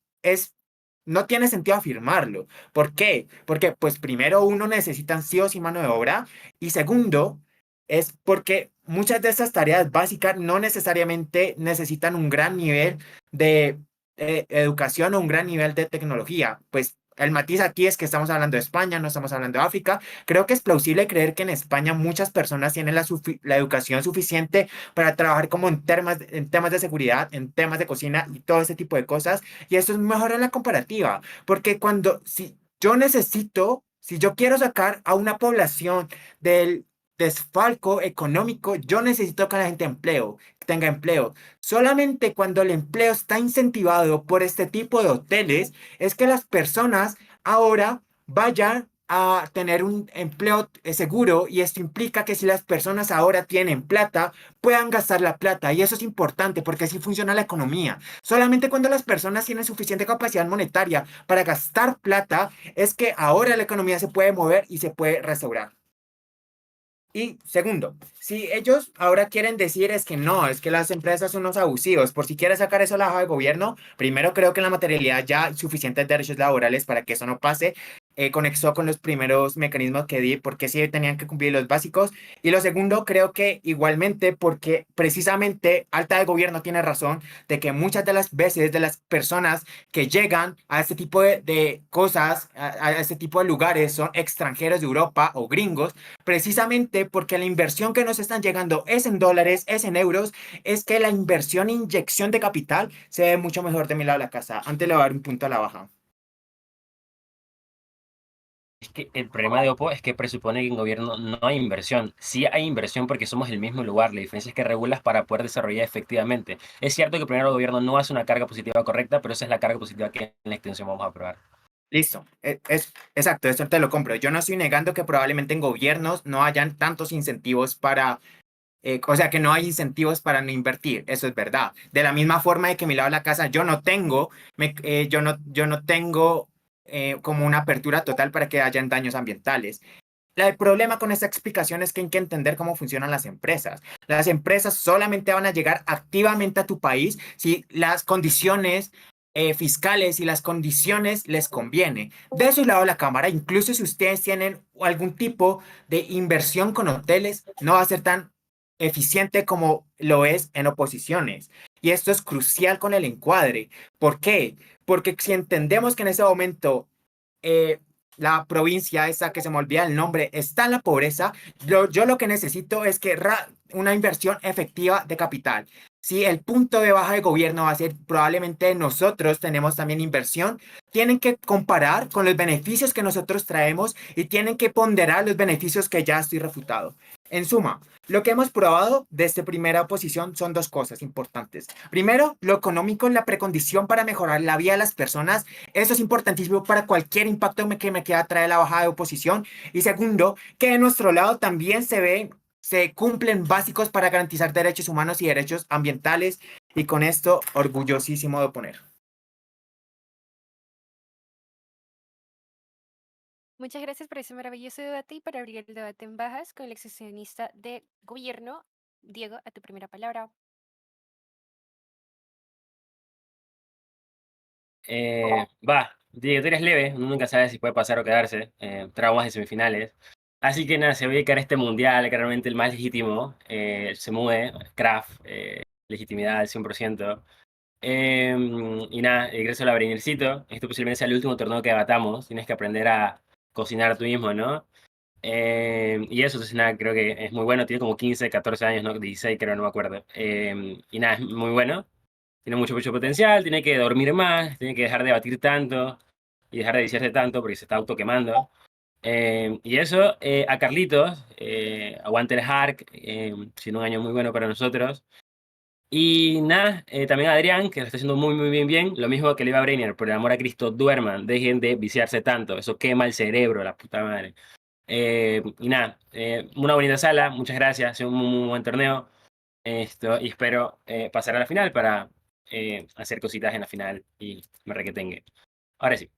no tiene sentido afirmarlo. ¿Por qué? Porque pues primero uno necesitan sí o sí mano de obra y segundo es porque muchas de estas tareas básicas no necesariamente necesitan un gran nivel de educación o un gran nivel de tecnología. Pues el matiz aquí es que estamos hablando de España, no estamos hablando de África. Creo que es plausible creer que en España muchas personas tienen la educación suficiente para trabajar como en temas de seguridad, en temas de cocina y todo ese tipo de cosas. Y eso es mejor en la comparativa, porque si yo quiero sacar a una población del desfalco económico, yo necesito que la gente tenga empleo. Solamente cuando el empleo está incentivado por este tipo de hoteles es que las personas ahora vayan a tener un empleo seguro y esto implica que si las personas ahora tienen plata, puedan gastar la plata y eso es importante porque así funciona la economía. Solamente cuando las personas tienen suficiente capacidad monetaria para gastar plata es que ahora la economía se puede mover y se puede restaurar. Y segundo, si ellos ahora quieren decir es que no, es que las empresas son unos abusivos, por si quieres sacar eso a la hoja de gobierno, primero creo que en la materialidad ya hay suficientes derechos laborales para que eso no pase. Conexó con los primeros mecanismos que di, porque sí tenían que cumplir los básicos. Y lo segundo, creo que igualmente, porque precisamente Alta de Gobierno tiene razón de que muchas de las veces de las personas que llegan a este tipo de cosas, a este tipo de lugares, son extranjeros de Europa o gringos precisamente porque la inversión que nos están llegando es en dólares, es en euros, es que la inversión e inyección de capital se ve mucho mejor de mi lado de la casa. Antes le voy a dar un punto a la baja. Es que el problema de Oppo es que presupone que en gobierno no hay inversión. Sí hay inversión porque somos el mismo lugar. La diferencia es que regulas para poder desarrollar efectivamente. Es cierto que primero el gobierno no hace una carga positiva correcta, pero esa es la carga positiva que en la extensión vamos a aprobar. Listo, exacto, eso te lo compro. Yo no estoy negando que probablemente en gobiernos no hayan tantos incentivos o sea, que no hay incentivos para no invertir, eso es verdad. De la misma forma de que a mi lado de la casa yo no tengo, yo no tengo como una apertura total para que hayan daños ambientales. El problema con esta explicación es que hay que entender cómo funcionan las empresas. Las empresas solamente van a llegar activamente a tu país si las condiciones fiscales y las condiciones les conviene. De su lado la cámara, incluso si ustedes tienen algún tipo de inversión con hoteles, no va a ser tan eficiente como lo es en oposiciones. Y esto es crucial con el encuadre. ¿Por qué? Porque si entendemos que en ese momento la provincia esa que se me olvida el nombre está en la pobreza, yo lo que necesito es que una inversión efectiva de capital. Si el punto de baja de gobierno va a ser probablemente nosotros tenemos también inversión, tienen que comparar con los beneficios que nosotros traemos y tienen que ponderar los beneficios que ya estoy refutado. En suma, lo que hemos probado de esta primera posición son dos cosas importantes. Primero, lo económico es la precondición para mejorar la vida de las personas. Eso es importantísimo para cualquier impacto que me quiera traer la bajada de oposición. Y segundo, que de nuestro lado también se cumplen básicos para garantizar derechos humanos y derechos ambientales. Y con esto, orgullosísimo de oponer. Muchas gracias por ese maravilloso debate y para abrir el debate en bajas con el excepcionista de gobierno, Diego, a tu primera palabra. Diego, tú eres leve, uno nunca sabe si puede pasar o quedarse. Traumas de semifinales. Así que nada, se va a dedicar a este mundial, que realmente el más legítimo. Se mueve, Kraft, legitimidad al 100%. Y nada, ingreso al Laberiniercito. Esto posiblemente sea el último torneo que debatamos. Tienes que aprender a cocinar tú mismo, ¿no? Y eso, entonces nada, creo que es muy bueno, tiene como 15, 14 años, ¿no? 16 creo, no me acuerdo. Y nada, es muy bueno, tiene mucho, mucho potencial, tiene que dormir más, tiene que dejar de batir tanto y dejar de viciarse tanto porque se está autoquemando. Y eso, a Carlitos, aguante el Hark, siendo un año muy bueno para nosotros. Y nada, también a Adrián, que lo está haciendo muy, muy bien, bien. Lo mismo que le iba a Brainer, por el amor a Cristo, duerman, dejen de viciarse tanto. Eso quema el cerebro, la puta madre. Y nada, una bonita sala, muchas gracias, ha sido un muy, muy buen torneo. Y espero pasar a la final para hacer cositas en la final y me requetengue. Ahora sí.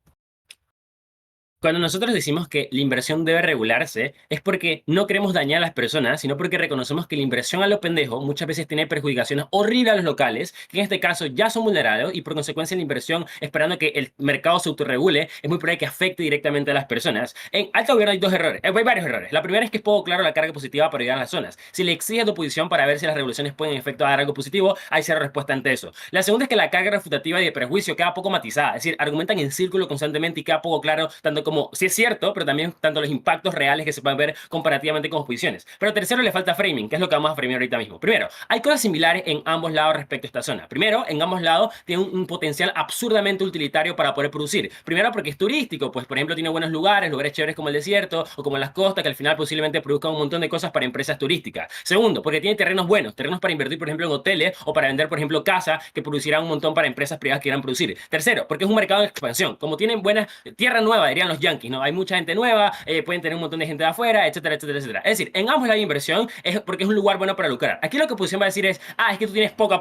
Cuando nosotros decimos que la inversión debe regularse, es porque no queremos dañar a las personas, sino porque reconocemos que la inversión a lo pendejo muchas veces tiene perjudicaciones horribles a los locales, que en este caso ya son vulnerados, y por consecuencia la inversión, esperando que el mercado se autorregule, es muy probable que afecte directamente a las personas. En alto gobierno hay dos errores, hay varios errores. La primera es que es poco claro la carga positiva para llegar a las zonas. Si le exiges tu posición para ver si las regulaciones pueden en efecto dar algo positivo, hay cero respuesta ante eso. La segunda es que la carga refutativa y de prejuicio queda poco matizada, es decir, argumentan en círculo constantemente y queda poco claro tanto como si es cierto, pero también tanto los impactos reales que se pueden ver comparativamente con posiciones. Pero tercero, le falta framing, que es lo que vamos a framear ahorita mismo. Primero, hay cosas similares en ambos lados respecto a esta zona. Primero, en ambos lados tiene un potencial absurdamente utilitario para poder producir. Primero, porque es turístico, pues por ejemplo tiene buenos lugares, lugares chéveres como el desierto o como las costas, que al final posiblemente produzcan un montón de cosas para empresas turísticas. Segundo, porque tiene terrenos buenos, terrenos para invertir por ejemplo en hoteles o para vender por ejemplo casas que producirán un montón para empresas privadas que quieran producir. Tercero, porque es un mercado de expansión. Como tienen buena tierra nueva, dirían los yankees, ¿no? Hay mucha gente nueva, pueden tener un montón de gente de afuera, etcétera, etcétera, etcétera. Es decir, en ambos la inversión es porque es un lugar bueno para lucrar. Aquí lo que posición va a decir es, es que tú tienes poca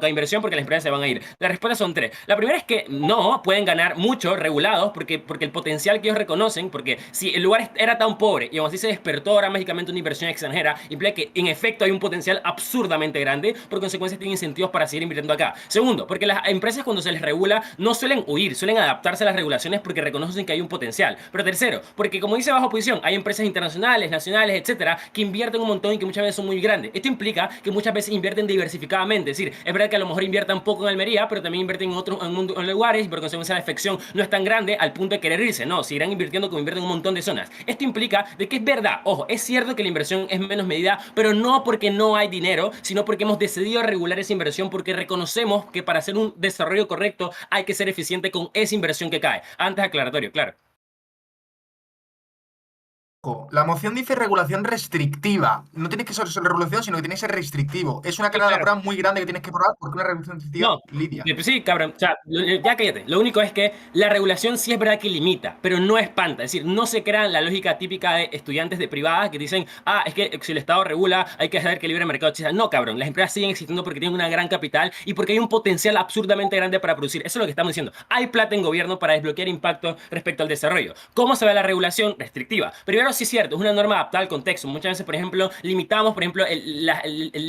inversión porque las empresas se van a ir. Las respuestas son tres. La primera es que no, pueden ganar mucho regulados porque el potencial que ellos reconocen, porque si el lugar era tan pobre y aún así se despertó ahora mágicamente una inversión extranjera, implica que en efecto hay un potencial absurdamente grande, por consecuencia tienen incentivos para seguir invirtiendo acá. Segundo, porque las empresas cuando se les regula no suelen huir, suelen adaptarse a las regulaciones porque reconocen que hay un potencial. Pero tercero, porque como dice bajo posición, hay empresas internacionales, nacionales, etcétera, que invierten un montón y que muchas veces son muy grandes. Esto implica que muchas veces invierten diversificadamente, es decir, es verdad que a lo mejor inviertan poco en Almería, pero también invierten en otros en lugares y por consecuencia la afección no es tan grande al punto de querer irse, no, seguirán invirtiendo como invierten en un montón de zonas. Esto implica de que es verdad, ojo, es cierto que la inversión es menos medida, pero no porque no hay dinero, sino porque hemos decidido regular esa inversión porque reconocemos que para hacer un desarrollo correcto hay que ser eficiente con esa inversión que cae. Antes aclaratorio, claro. La moción dice regulación restrictiva. No tiene que ser solo regulación, sino que tiene que ser restrictivo. Es una carga de la claro. prueba muy grande que tienes que probar porque una regulación restrictiva No, lidia. sí, cabrón, o sea, ya cállate. Lo único es que la regulación sí es verdad que limita, pero no espanta. Es decir, no se crea la lógica típica de estudiantes de privadas que dicen, es que si el Estado regula, hay que saber que el libre mercado exista. No, cabrón, las empresas siguen existiendo porque tienen una gran capital y porque hay un potencial absurdamente grande para producir. Eso es lo que estamos diciendo. Hay plata en gobierno para desbloquear impactos respecto al desarrollo. ¿Cómo se ve la regulación? Restrictiva. Primero, sí es cierto, es una norma adaptada al contexto. Muchas veces, por ejemplo, limitamos, por ejemplo, la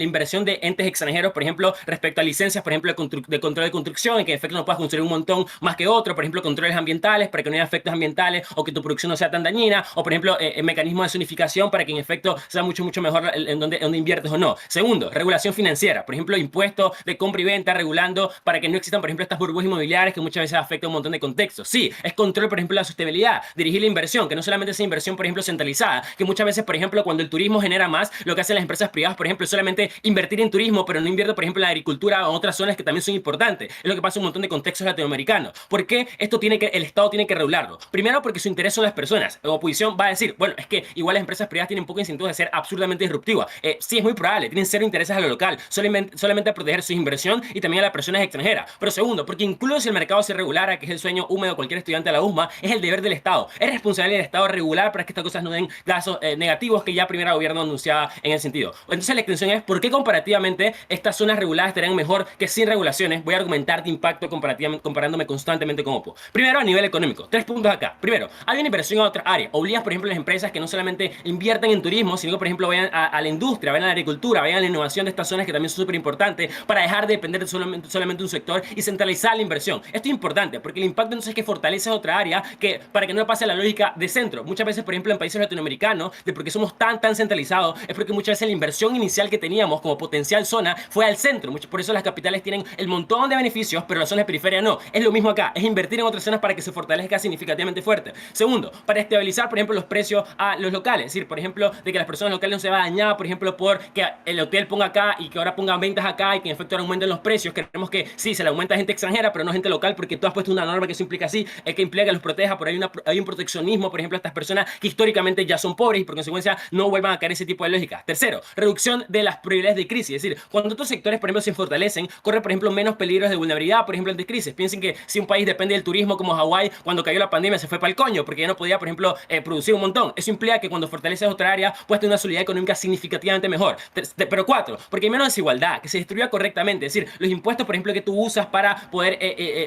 inversión de entes extranjeros, por ejemplo, respecto a licencias, por ejemplo, de control de construcción, en que en efecto no puedas construir un montón más que otro, por ejemplo, controles ambientales para que no haya efectos ambientales o que tu producción no sea tan dañina, o por ejemplo, mecanismos de zonificación para que en efecto sea mucho, mucho mejor en donde inviertes o no. Segundo, regulación financiera, por ejemplo, impuestos de compra y venta, regulando para que no existan, por ejemplo, estas burbujas inmobiliarias que muchas veces afectan un montón de contextos. Sí, es control, por ejemplo, de la sostenibilidad, dirigir la inversión, que no solamente sea inversión, por ejemplo, centralizada, que muchas veces, por ejemplo, cuando el turismo genera más, lo que hacen las empresas privadas, por ejemplo, es solamente invertir en turismo, pero no invierte, por ejemplo, en la agricultura o en otras zonas que también son importantes. Es lo que pasa en un montón de contextos latinoamericanos. ¿Por qué esto el Estado tiene que regularlo? Primero, porque su interés son las personas. La oposición va a decir, bueno, es que igual las empresas privadas tienen poco incentivo de ser absurdamente disruptivas. Sí, es muy probable, tienen cero intereses a lo local, solamente a proteger su inversión y también a las personas extranjeras. Pero segundo, porque incluso si el mercado se regulara, que es el sueño húmedo de cualquier estudiante de la USMA, es el deber del Estado. Es responsabilidad del Estado regular para que estas cosas no den casos negativos que ya primero gobierno anunciaba en el sentido. Entonces la extensión es, ¿por qué comparativamente estas zonas reguladas estarían mejor que sin regulaciones? Voy a argumentar de impacto comparándome constantemente con Oppo. Primero, a nivel económico. 3 puntos acá. Primero, hay una inversión a otra área. Obligas, por ejemplo, a las empresas que no solamente inviertan en turismo, sino que, por ejemplo, vayan a la industria, vayan a la agricultura, vayan a la innovación de estas zonas que también son súper importantes para dejar de depender de solamente un sector y centralizar la inversión. Esto es importante porque el impacto entonces es que fortalece otra área que, para que no pase la lógica de centro. Muchas veces, por ejemplo, en países países latinoamericanos de por qué somos tan centralizados es porque muchas veces la inversión inicial que teníamos como potencial zona fue al centro. Por eso las capitales tienen el montón de beneficios, pero las zonas de periferia no. Es lo mismo acá, es invertir en otras zonas para que se fortalezca significativamente fuerte. Segundo, para estabilizar, por ejemplo, los precios a los locales. Es decir, por ejemplo, de que las personas locales no se van a dañar, por ejemplo, por que el hotel ponga acá y que ahora pongan ventas acá y que en efecto ahora aumenten los precios. Queremos que sí, se le aumenta a gente extranjera, pero no gente local, porque tú has puesto una norma que eso implica así, es que implica que los proteja, pero hay un proteccionismo, por ejemplo, a estas personas que históricamente ya son pobres y por consecuencia no vuelvan a caer ese tipo de lógica. Tercero, reducción de las probabilidades de crisis. Es decir, cuando otros sectores, por ejemplo, se fortalecen, corre, por ejemplo, menos peligros de vulnerabilidad, por ejemplo, de crisis. Piensen que si un país depende del turismo como Hawái, cuando cayó la pandemia se fue para el coño, porque ya no podía, por ejemplo, producir un montón. Eso implica que cuando fortaleces otra área, puedes tener una solidaridad económica significativamente mejor. Pero cuatro, porque hay menos desigualdad, que se distribuya correctamente. Es decir, los impuestos, por ejemplo, que tú usas para poder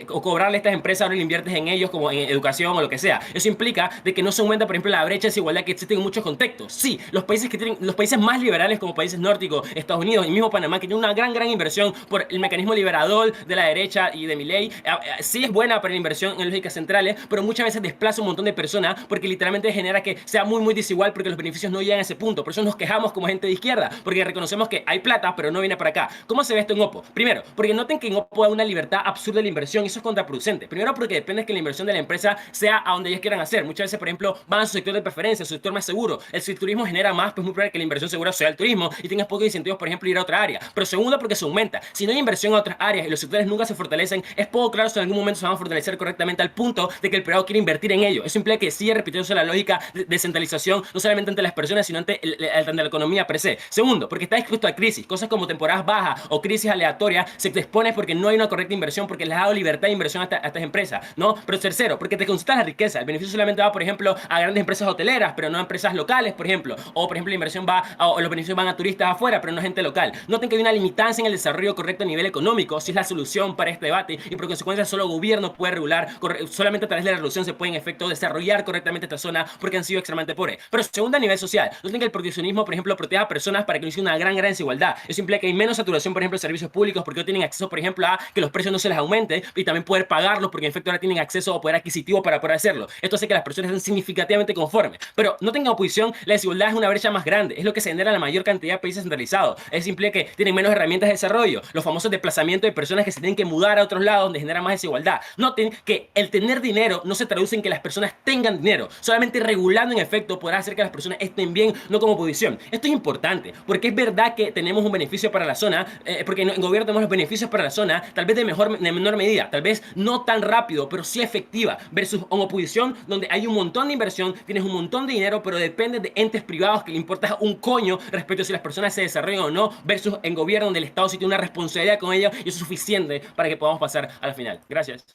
o cobrarle a estas empresas, ahora lo inviertes en ellos como en educación o lo que sea. Eso implica de que no se aumenta, por ejemplo, la brecha de desigualdad que existe en muchos contextos. Sí, los países más liberales como países nórdicos, Estados Unidos y mismo Panamá, que tienen una gran inversión por el mecanismo liberador de la derecha y de Milei, sí es buena para la inversión en lógicas centrales, pero muchas veces desplaza un montón de personas porque literalmente genera que sea muy desigual porque los beneficios no llegan a ese punto. Por eso nos quejamos como gente de izquierda, porque reconocemos que hay plata, pero no viene para acá. ¿Cómo se ve esto en Oppo? Primero, porque noten que en Oppo hay una libertad absurda de la inversión y eso es contraproducente. Primero, porque depende de que la inversión de la empresa sea a donde ellos quieran hacer. Muchas veces, por ejemplo, van a su sector de preferencia, su sector más seguro. Si el turismo genera más, pues muy probable que la inversión segura sea el turismo y tengas pocos incentivos, por ejemplo, ir a otra área. Pero segundo, porque se aumenta. Si no hay inversión en otras áreas y los sectores nunca se fortalecen, es poco claro si en algún momento se van a fortalecer correctamente al punto de que el privado quiere invertir en ello. Eso implica que sigue repitiéndose la lógica de descentralización, no solamente ante las personas, sino ante la economía per se. Segundo, porque está expuesto a crisis. Cosas como temporadas bajas o crisis aleatorias se te expone porque no hay una correcta inversión, porque les ha dado libertad de inversión a estas empresas, ¿no? Pero tercero, porque te concentras la riqueza. El beneficio solamente va, por ejemplo, a grandes empresas hoteleras, pero no a empresas locales, por ejemplo. O, por ejemplo, la inversión o los beneficios van a turistas afuera, pero no a gente local. Noten que hay una limitancia en el desarrollo correcto a nivel económico, si es la solución para este debate, y por consecuencia solo el gobierno puede regular, solamente a través de la revolución se puede en efecto desarrollar correctamente esta zona porque han sido extremadamente pobres. Pero segundo, a nivel social, noten que el proteccionismo, por ejemplo, proteja a personas para que no exista una gran desigualdad. Eso implica que hay menos saturación, por ejemplo, de servicios públicos porque no tienen acceso, por ejemplo, a que los precios no se les aumente y también poder pagarlos porque en efecto ahora tienen acceso a poder adquisitivo para poder hacerlo. Esto hace que las personas estén significativamente conformes. Pero no tengan oposición, la desigualdad es una brecha más grande, es lo que se genera en la mayor cantidad de países centralizados. Es simple que tienen menos herramientas de desarrollo, los famosos desplazamientos de personas que se tienen que mudar a otros lados donde genera más desigualdad. Noten que el tener dinero no se traduce en que las personas tengan dinero, solamente regulando en efecto podrá hacer que las personas estén bien, no como oposición. Esto es importante, porque es verdad que tenemos un beneficio para la zona, porque en gobierno tenemos los beneficios para la zona, tal vez de menor medida, tal vez no tan rápido, pero sí efectiva, versus una oposición donde hay un montón de inversión, tienes un montón de dinero, pero depende de entes privados que le importa un coño respecto a si las personas se desarrollan o no, versus en gobierno donde el Estado sí tiene una responsabilidad con ellos y eso es suficiente para que podamos pasar al final. Gracias.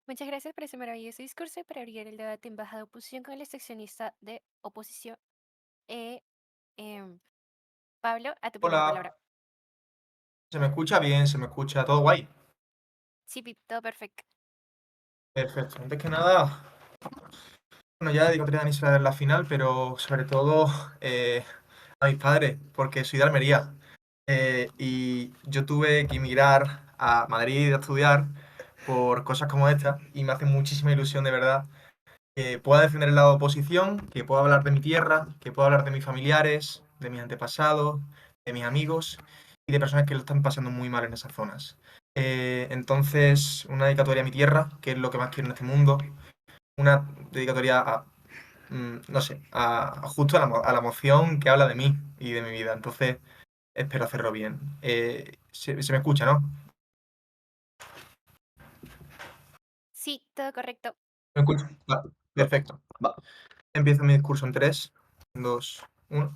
Muchas gracias por ese maravilloso discurso y por abrir el debate en baja de oposición con el seccionista de oposición. Pablo, a tu primera palabra. Hola, ¿se me escucha bien? ¿Se me escucha todo guay? Sí, Pip, todo perfecto. Perfecto. Antes que nada, bueno, ya digo que Dani se va a dar la final, pero sobre todo a mis padres, porque soy de Almería. Y yo tuve que emigrar a Madrid a estudiar por cosas como esta, y me hace muchísima ilusión de verdad que pueda defender el lado de oposición, que pueda hablar de mi tierra, que pueda hablar de mis familiares, de mis antepasados, de mis amigos y de personas que lo están pasando muy mal en esas zonas. Entonces, una dedicatoria a mi tierra, que es lo que más quiero en este mundo, una dedicatoria a, no sé, justo a la emoción que habla de mí y de mi vida. Entonces, espero hacerlo bien. Se me escucha, ¿no? Sí, todo correcto. ¿Me escucha? Vale, perfecto. Va. Empiezo mi discurso en 3, 2, 1.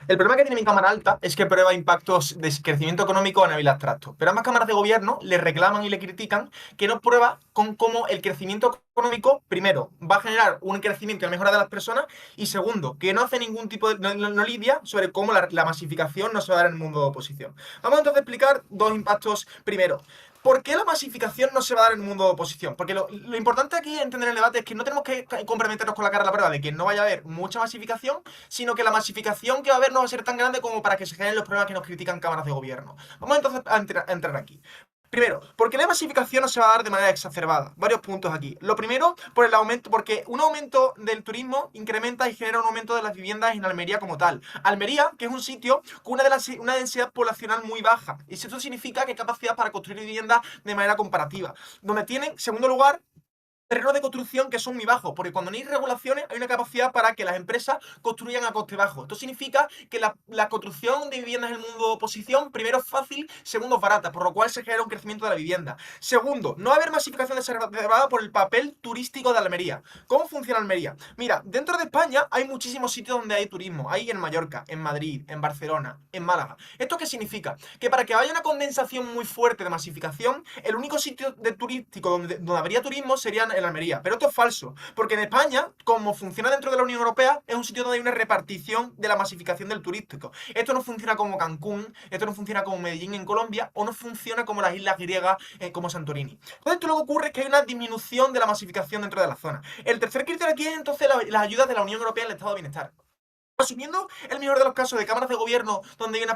El problema que tiene mi cámara alta es que prueba impactos de crecimiento económico a nivel abstracto. Pero ambas cámaras de gobierno le reclaman y le critican que no prueba con cómo el crecimiento económico, primero, va a generar un crecimiento y la mejora de las personas, y segundo, que no hace ningún tipo de... no lidia sobre cómo la masificación no se va a dar en el mundo de oposición. Vamos entonces a explicar dos impactos. Primero, ¿por qué la masificación no se va a dar en el mundo de oposición? Porque lo importante aquí entender el debate es que no tenemos que comprometernos con la cara a la prueba de que no vaya a haber mucha masificación, sino que la masificación que va a haber no va a ser tan grande como para que se generen los problemas que nos critican cámaras de gobierno. Vamos entonces a entrar aquí. Primero, ¿por qué la masificación no se va a dar de manera exacerbada? Varios puntos aquí. Lo primero, por el aumento, porque un aumento del turismo incrementa y genera un aumento de las viviendas en Almería como tal. Almería, que es un sitio con una densidad poblacional muy baja. Y esto significa que hay capacidad para construir viviendas de manera comparativa. Donde tienen, en segundo lugar, terrenos de construcción que son muy bajos, porque cuando no hay regulaciones hay una capacidad para que las empresas construyan a coste bajo. Esto significa que la construcción de viviendas en el mundo de oposición, primero es fácil, segundo es barata, por lo cual se genera un crecimiento de la vivienda. Segundo, no va a haber masificación exacerbada por el papel turístico de Almería. ¿Cómo funciona Almería? Mira, dentro de España hay muchísimos sitios donde hay turismo. Hay en Mallorca, en Madrid, en Barcelona, en Málaga. ¿Esto qué significa? Que para que haya una condensación muy fuerte de masificación, el único sitio turístico donde habría turismo serían en Almería. Pero esto es falso, porque en España, como funciona dentro de la Unión Europea, es un sitio donde hay una repartición de la masificación del turístico. Esto no funciona como Cancún, esto no funciona como Medellín en Colombia, o no funciona como las islas griegas como Santorini. Entonces, esto lo que ocurre es que hay una disminución de la masificación dentro de la zona. El tercer criterio aquí es entonces las ayudas de la Unión Europea al Estado de Bienestar. Asumiendo el mejor de los casos de cámaras de gobierno donde hay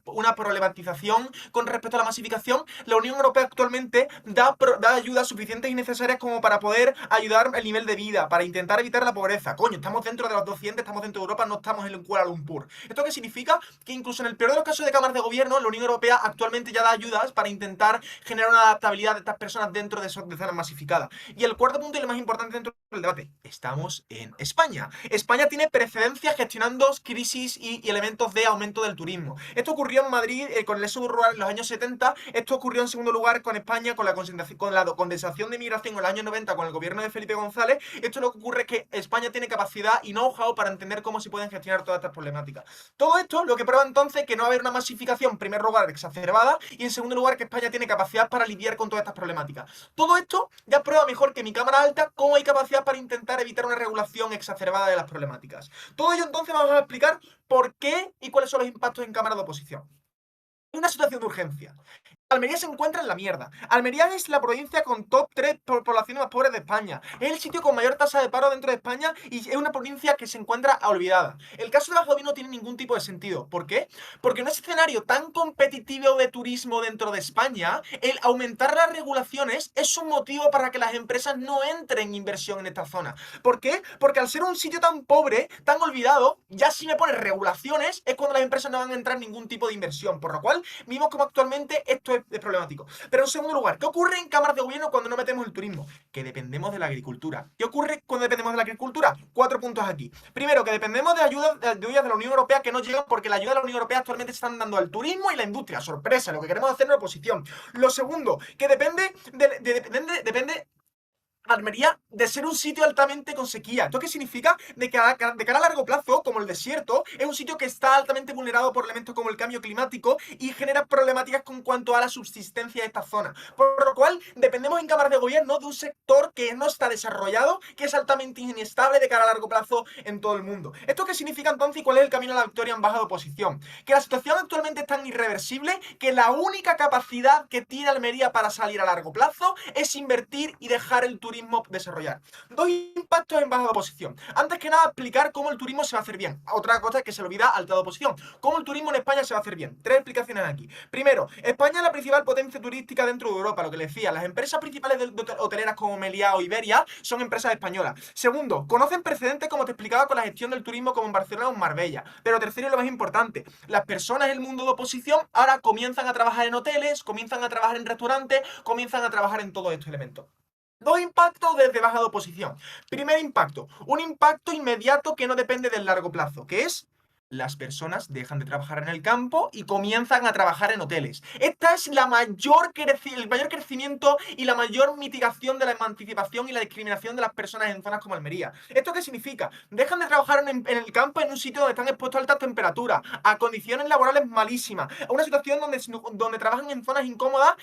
una problematización con respecto a la masificación, la Unión Europea actualmente da ayudas suficientes y necesarias como para poder ayudar el nivel de vida, para intentar evitar la pobreza. Coño, estamos dentro de los 200, estamos dentro de Europa, no estamos en Kuala Lumpur. ¿Esto qué significa? Que incluso en el peor de los casos de cámaras de gobierno, la Unión Europea actualmente ya da ayudas para intentar generar una adaptabilidad de estas personas dentro de zonas masificadas. Y el cuarto punto y el más importante dentro del debate, estamos en España. España tiene precedencias gestionando crisis y elementos de aumento del turismo. Esto ocurrió en Madrid con el éxodo rural en los años 70, esto ocurrió en segundo lugar con España con la condensación de inmigración en los años 90 con el gobierno de Felipe González. Esto lo que ocurre es que España tiene capacidad y know-how para entender cómo se pueden gestionar todas estas problemáticas. Todo esto lo que prueba entonces que no va a haber una masificación, en primer lugar, exacerbada, y en segundo lugar, que España tiene capacidad para lidiar con todas estas problemáticas. Todo esto ya prueba mejor que mi cámara alta cómo hay capacidad para intentar evitar una regulación exacerbada de las problemáticas. Todo ello entonces vamos a explicar por qué y cuáles son los impactos en cámara de oposición. Hay una situación de urgencia. Almería se encuentra en la mierda. Almería es la provincia con top 3 poblaciones más pobres de España. Es el sitio con mayor tasa de paro dentro de España y es una provincia que se encuentra olvidada. El caso de Bajo no tiene ningún tipo de sentido. ¿Por qué? Porque en un escenario tan competitivo de turismo dentro de España, el aumentar las regulaciones es un motivo para que las empresas no entren inversión en esta zona. ¿Por qué? Porque al ser un sitio tan pobre, tan olvidado, ya si me pones regulaciones es cuando las empresas no van a entrar en ningún tipo de inversión. Por lo cual, vimos como actualmente esto es problemático. Pero en segundo lugar, ¿qué ocurre en cámaras de gobierno cuando no metemos el turismo? Que dependemos de la agricultura. ¿Qué ocurre cuando dependemos de la agricultura? 4 puntos aquí. Primero, que dependemos de ayudas de la Unión Europea que no llegan porque la ayuda de la Unión Europea actualmente se están dando al turismo y la industria. Sorpresa, lo que queremos hacer en la oposición. Lo segundo, que depende Almería de ser un sitio altamente con sequía. ¿Esto qué significa? De cara a largo plazo, como el desierto, es un sitio que está altamente vulnerado por elementos como el cambio climático y genera problemáticas con cuanto a la subsistencia de esta zona. Por lo cual, dependemos en cámaras de gobierno de un sector que no está desarrollado, que es altamente inestable de cara a largo plazo en todo el mundo. ¿Esto qué significa entonces y cuál es el camino a la victoria en baja de oposición? Que la situación actualmente es tan irreversible que la única capacidad que tiene Almería para salir a largo plazo es invertir y dejar el turismo desarrollar. 2 impactos en baja de oposición. Antes que nada, explicar cómo el turismo se va a hacer bien. Otra cosa que se le olvida alta de oposición. ¿Cómo el turismo en España se va a hacer bien? 3 explicaciones aquí. Primero, España es la principal potencia turística dentro de Europa, lo que le decía. Las empresas principales hoteleras como Meliá o Iberia son empresas españolas. Segundo, conocen precedentes como te explicaba con la gestión del turismo como en Barcelona o en Marbella. Pero tercero y lo más importante, las personas en el mundo de oposición ahora comienzan a trabajar en hoteles, comienzan a trabajar en restaurantes, comienzan a trabajar en todos estos elementos. 2 impactos desde baja de oposición. Primer impacto, un impacto inmediato que no depende del largo plazo, que es las personas dejan de trabajar en el campo y comienzan a trabajar en hoteles. Esta es el mayor crecimiento y la mayor mitigación de la emancipación y la discriminación de las personas en zonas como Almería. ¿Esto qué significa? Dejan de trabajar en el campo en un sitio donde están expuestos a altas temperaturas, a condiciones laborales malísimas, a una situación donde trabajan en zonas incómodas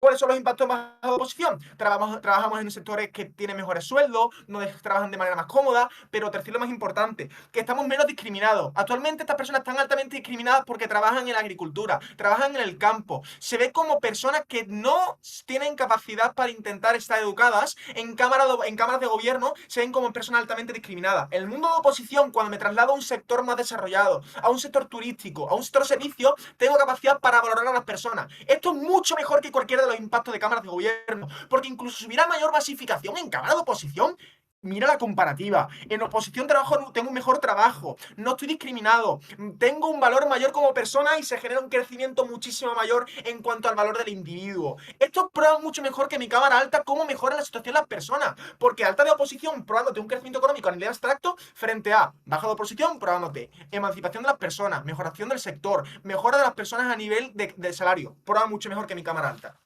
¿Cuáles son los impactos más de oposición? Trabajamos en sectores que tienen mejores sueldos, no trabajan de manera más cómoda, pero tercero, lo más importante, que estamos menos discriminados. Actualmente estas personas están altamente discriminadas porque trabajan en la agricultura, trabajan en el campo. Se ve como personas que no tienen capacidad para intentar estar educadas en cámaras de gobierno, se ven como personas altamente discriminadas. En el mundo de oposición, cuando me traslado a un sector más desarrollado, a un sector turístico, a un sector servicio, tengo capacidad para valorar a las personas. Esto es mucho mejor que cualquiera de los impactos de cámaras de gobierno, porque incluso si hubiera mayor masificación en cámaras de oposición, mira la comparativa. En oposición tengo un mejor trabajo, no estoy discriminado, tengo un valor mayor como persona y se genera un crecimiento muchísimo mayor en cuanto al valor del individuo. Esto prueba mucho mejor que mi cámara alta cómo mejora la situación de las personas, porque alta de oposición probándote un crecimiento económico a nivel abstracto frente a baja de oposición probándote emancipación de las personas, mejoración del sector, mejora de las personas a nivel de salario. Prueba mucho mejor que mi cámara alta.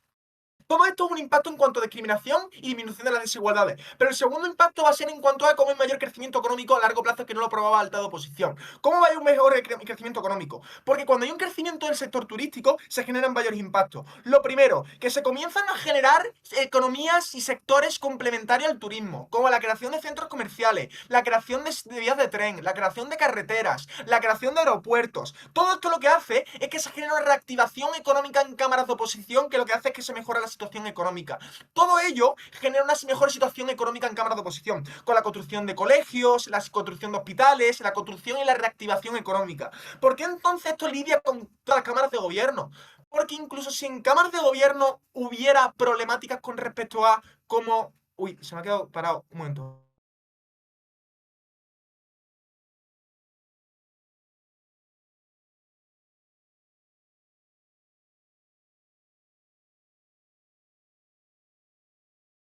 Todo esto es un impacto en cuanto a discriminación y disminución de las desigualdades. Pero el segundo impacto va a ser en cuanto a cómo hay mayor crecimiento económico a largo plazo, que no lo probaba alta de oposición. ¿Cómo va a haber un mejor crecimiento económico? Porque cuando hay un crecimiento del sector turístico, se generan mayores impactos. Lo primero, que se comienzan a generar economías y sectores complementarios al turismo, como la creación de centros comerciales, la creación de vías de tren, la creación de carreteras, la creación de aeropuertos. Todo esto lo que hace es que se genera una reactivación económica en cámaras de oposición, que lo que hace es que se mejora la situación económica. Todo ello genera una mejor situación económica en cámaras de oposición, con la construcción de colegios, la construcción de hospitales, la construcción y la reactivación económica. ¿Por qué entonces esto lidia con todas las cámaras de gobierno? Porque incluso si en cámaras de gobierno hubiera problemáticas con respecto a cómo... Uy, se me ha quedado parado. Un momento.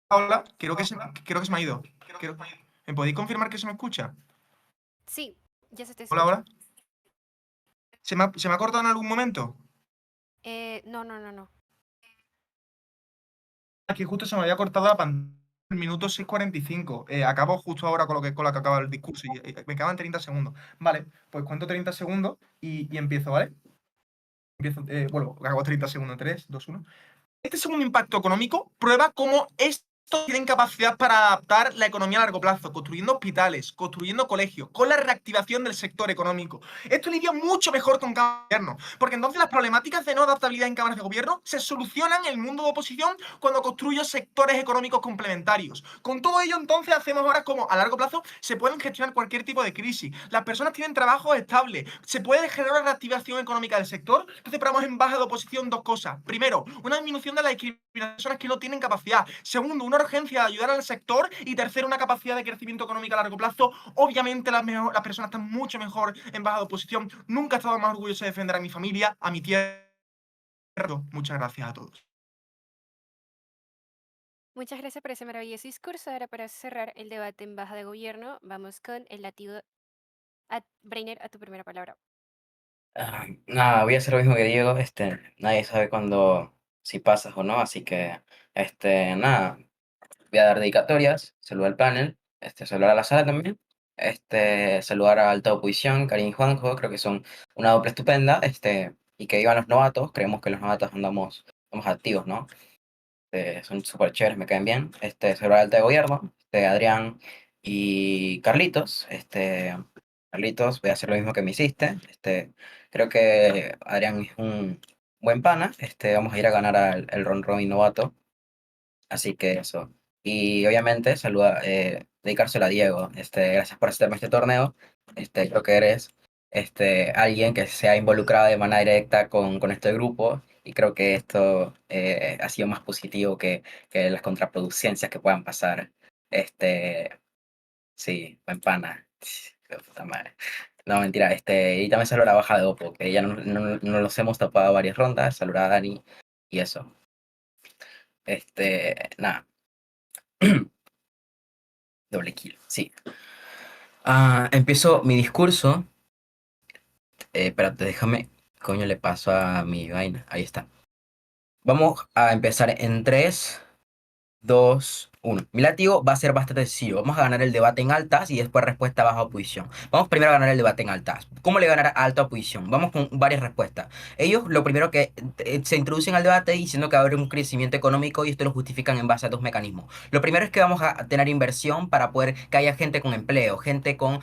Hola, creo que se me ha ido. ¿Me podéis confirmar que se me escucha? Sí, ya se te Hola, escucha. hola. ¿Se me ha cortado en algún momento? No, no, no, no. Aquí justo se me había cortado la pantalla en el minuto 6:45. Acabo justo ahora con lo que acaba el discurso y me quedan 30 segundos. Vale, pues cuento 30 segundos y empiezo, ¿vale? Empiezo, bueno, hago 30 segundos, 3, 2, 1. Este segundo impacto económico prueba cómo estos tienen capacidad para adaptar la economía a largo plazo, construyendo hospitales, construyendo colegios, con la reactivación del sector económico. Esto lidia mucho mejor con cámaras de gobierno, porque entonces las problemáticas de no adaptabilidad en cámaras de gobierno se solucionan en el mundo de oposición cuando construyo sectores económicos complementarios. Con todo ello, entonces, hacemos ahora como a largo plazo se pueden gestionar cualquier tipo de crisis. Las personas tienen trabajo estable, se puede generar una reactivación económica del sector. Entonces, probamos en baja de oposición dos cosas. Primero, una disminución de la discriminación de personas que no tienen capacidad. Segundo, una urgencia de ayudar al sector. Y tercero, una capacidad de crecimiento económico a largo plazo. Obviamente, las personas están mucho mejor en baja de oposición. Nunca he estado más orgulloso de defender a mi familia, a mi tierra. Muchas gracias a todos. Muchas gracias por ese maravilloso discurso. Ahora, para cerrar el debate en baja de gobierno, vamos con el latido. Brainer, a tu primera palabra. Nada, voy a hacer lo mismo que Diego, nadie sabe cuándo, si pasas o no, así que, nada, voy a dar dedicatorias, saludar al panel, saludar a la sala también, saludar a Alta Oposición, Karim y Juanjo, creo que son una dupla estupenda, y que vivan los novatos, creemos que los novatos andamos activos, ¿no? Son súper chéveres, me caen bien, saludar a Alta de Gobierno, Adrián y Carlitos, Carlitos, voy a hacer lo mismo que me hiciste. Creo que Adrián es un buen pana. Vamos a ir a ganar el Ron Robin novato. Así que eso. Y obviamente dedicárselo a Diego. Gracias por aceptarme este torneo. Creo que eres alguien que se ha involucrado de manera directa con este grupo. Y creo que esto ha sido más positivo que las contraproducencias que puedan pasar. Sí, buen pana. Qué puta madre. No, mentira, y también saluda a la baja de Oppo, que ya no los hemos tapado varias rondas, saludar a Dani y eso. Nada. Doble kill, sí. Empiezo mi discurso. Espérate, déjame. Coño, le paso a mi vaina. Ahí está. Vamos a empezar en 3, 2, Uno, mi látigo va a ser bastante sencillo. Vamos a ganar el debate en altas y después respuesta a baja oposición. Vamos primero a ganar el debate en altas. ¿Cómo le ganar a alta oposición? Vamos con varias respuestas. Ellos lo primero que se introducen al debate diciendo que va a haber un crecimiento económico y esto lo justifican en base a dos mecanismos. Lo primero es que vamos a tener inversión para poder que haya gente con empleo, gente con...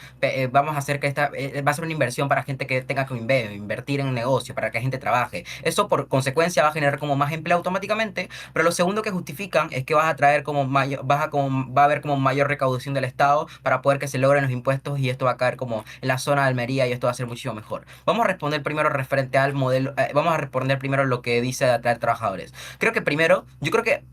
vamos a hacer que esta... va a ser una inversión para gente que tenga que invertir en negocio, para que la gente trabaje. Eso por consecuencia va a generar como más empleo automáticamente, pero lo segundo que justifican es que vas a traer como mayor, va a haber como mayor recaudación del Estado para poder que se logren los impuestos y esto va a caer como en la zona de Almería y esto va a ser muchísimo mejor. Vamos a responder primero referente al modelo, vamos a responder primero lo que dice de atraer trabajadores. Creo que primero, yo creo que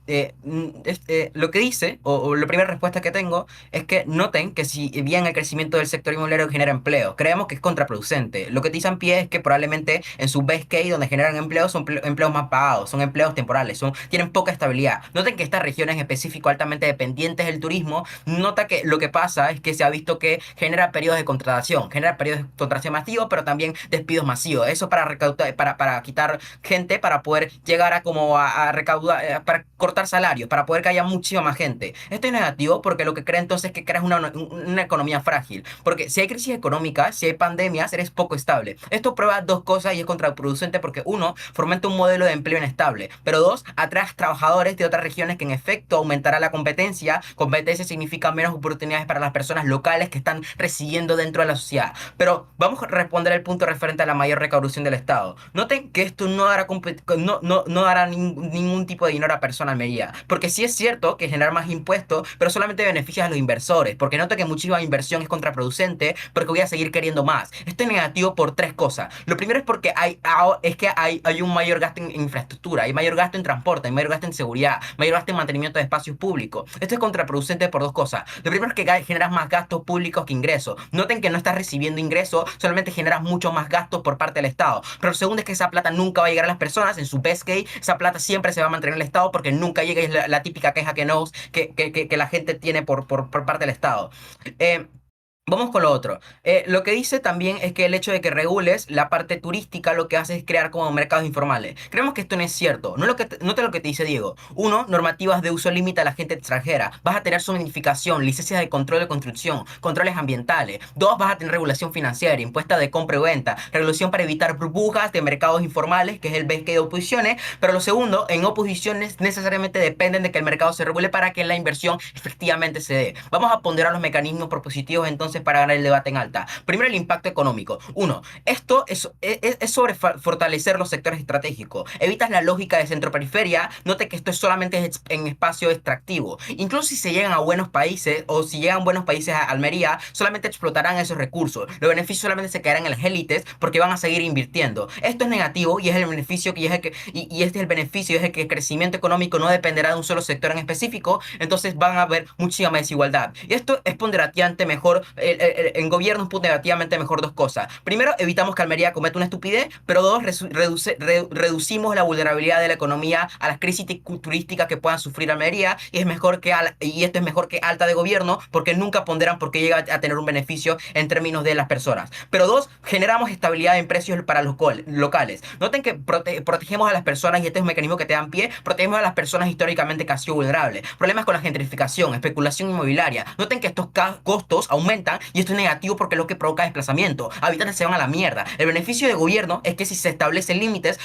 lo que dice, o la primera respuesta que tengo, es que noten que si bien el crecimiento del sector inmobiliario genera empleo, creemos que es contraproducente. Lo que dicen pie es que probablemente en su base case donde generan empleos son empleos más pagados, son empleos temporales, tienen poca estabilidad. Noten que estas regiones en específico altamente dependientes del turismo, nota que lo que pasa es que se ha visto que genera periodos de contratación, genera periodos de contratación masivos, pero también despidos masivos. Eso para recaudar, para quitar gente, para poder llegar a como a recaudar, para cortar salarios, para poder que haya muchísima más gente. Esto es negativo porque lo que crea entonces es que creas una economía frágil. Porque si hay crisis económica, si hay pandemias, eres poco estable. Esto prueba dos cosas y es contraproducente porque uno, fomenta un modelo de empleo inestable, pero dos, atrae trabajadores de otras regiones que en efecto aumentará la competencia. Competencia significa menos oportunidades para las personas locales que están residiendo dentro de la sociedad. Pero vamos a responder el punto referente a la mayor recaudación del Estado. Noten que esto no dará, no dará ningún tipo de dinero a persona Almería. Porque sí es cierto que generar más impuestos, pero solamente beneficia a los inversores. Porque noto que muchísima inversión es contraproducente porque voy a seguir queriendo más. Esto es negativo por tres cosas. Lo primero es porque hay un mayor gasto en infraestructura, hay mayor gasto en transporte, hay mayor gasto en seguridad, mayor gasto en mantenimiento de espacios públicos. Esto es contraproducente por dos cosas. Lo primero es que generas más gastos públicos que ingresos. Noten que no estás recibiendo ingresos, solamente generas mucho más gastos por parte del Estado. Pero lo segundo es que esa plata nunca va a llegar a las personas. En su best case, esa plata siempre se va a mantener en el Estado porque nunca llega. Es la típica queja que la gente tiene por parte del Estado. Vamos con lo otro. Lo que dice también es que el hecho de que regules la parte turística lo que hace es crear como mercados informales. Creemos que esto no es cierto. Nota lo que te dice Diego. Uno, normativas de uso límite a la gente extranjera. Vas a tener zonificación, licencias de control de construcción, controles ambientales. Dos, vas a tener regulación financiera, impuesta de compra y venta, regulación para evitar burbujas de mercados informales, que es el base case de oposiciones. Pero lo segundo, en oposiciones necesariamente dependen de que el mercado se regule para que la inversión efectivamente se dé. Vamos a ponderar los mecanismos propositivos entonces para ganar el debate en alta. Primero, el impacto económico. Uno, esto es sobre fortalecer los sectores estratégicos. Evitas la lógica de centro-periferia. Note que esto es solamente en espacio extractivo. Incluso si se llegan a buenos países o si llegan buenos países a Almería, solamente explotarán esos recursos. Los beneficios solamente se quedarán en las élites porque van a seguir invirtiendo. Esto es negativo y es el beneficio y este es el beneficio, es el que el crecimiento económico no dependerá de un solo sector en específico. Entonces van a haber muchísima desigualdad. Y esto es ponderatiante mejor. En gobierno es negativamente mejor dos cosas. Primero, evitamos que Almería cometa una estupidez, pero dos, reducimos la vulnerabilidad de la economía a las crisis turísticas que puedan sufrir Almería y esto es mejor que alta de gobierno porque nunca ponderan por qué llega a tener un beneficio en términos de las personas. Pero dos, generamos estabilidad en precios para los locales. Noten que protegemos a las personas y este es un mecanismo que te dan pie, protegemos a las personas históricamente que han sido vulnerables. Problemas con la gentrificación, especulación inmobiliaria. Noten que estos costos aumentan y esto es negativo porque es lo que provoca desplazamiento. Habitantes se van a la mierda. El beneficio de gobierno es que si se establecen límites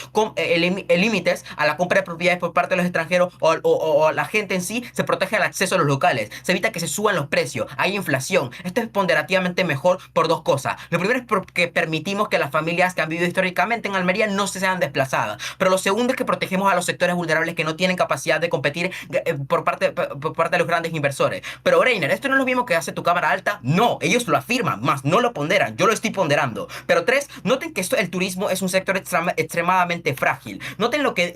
a la compra de propiedades por parte de los extranjeros o la gente en sí, se protege el acceso a los locales. Se evita que se suban los precios. Hay inflación. Esto es ponderativamente mejor por dos cosas. Lo primero es porque permitimos que las familias que han vivido históricamente en Almería no se sean desplazadas. Pero lo segundo es que protegemos a los sectores vulnerables que no tienen capacidad de competir por parte de los grandes inversores. Pero Reiner, ¿esto no es lo mismo que hace tu cámara alta? No, ellos lo afirman, más no lo ponderan. Yo lo estoy ponderando. Pero tres, noten que el turismo es un sector extremadamente frágil. Noten lo que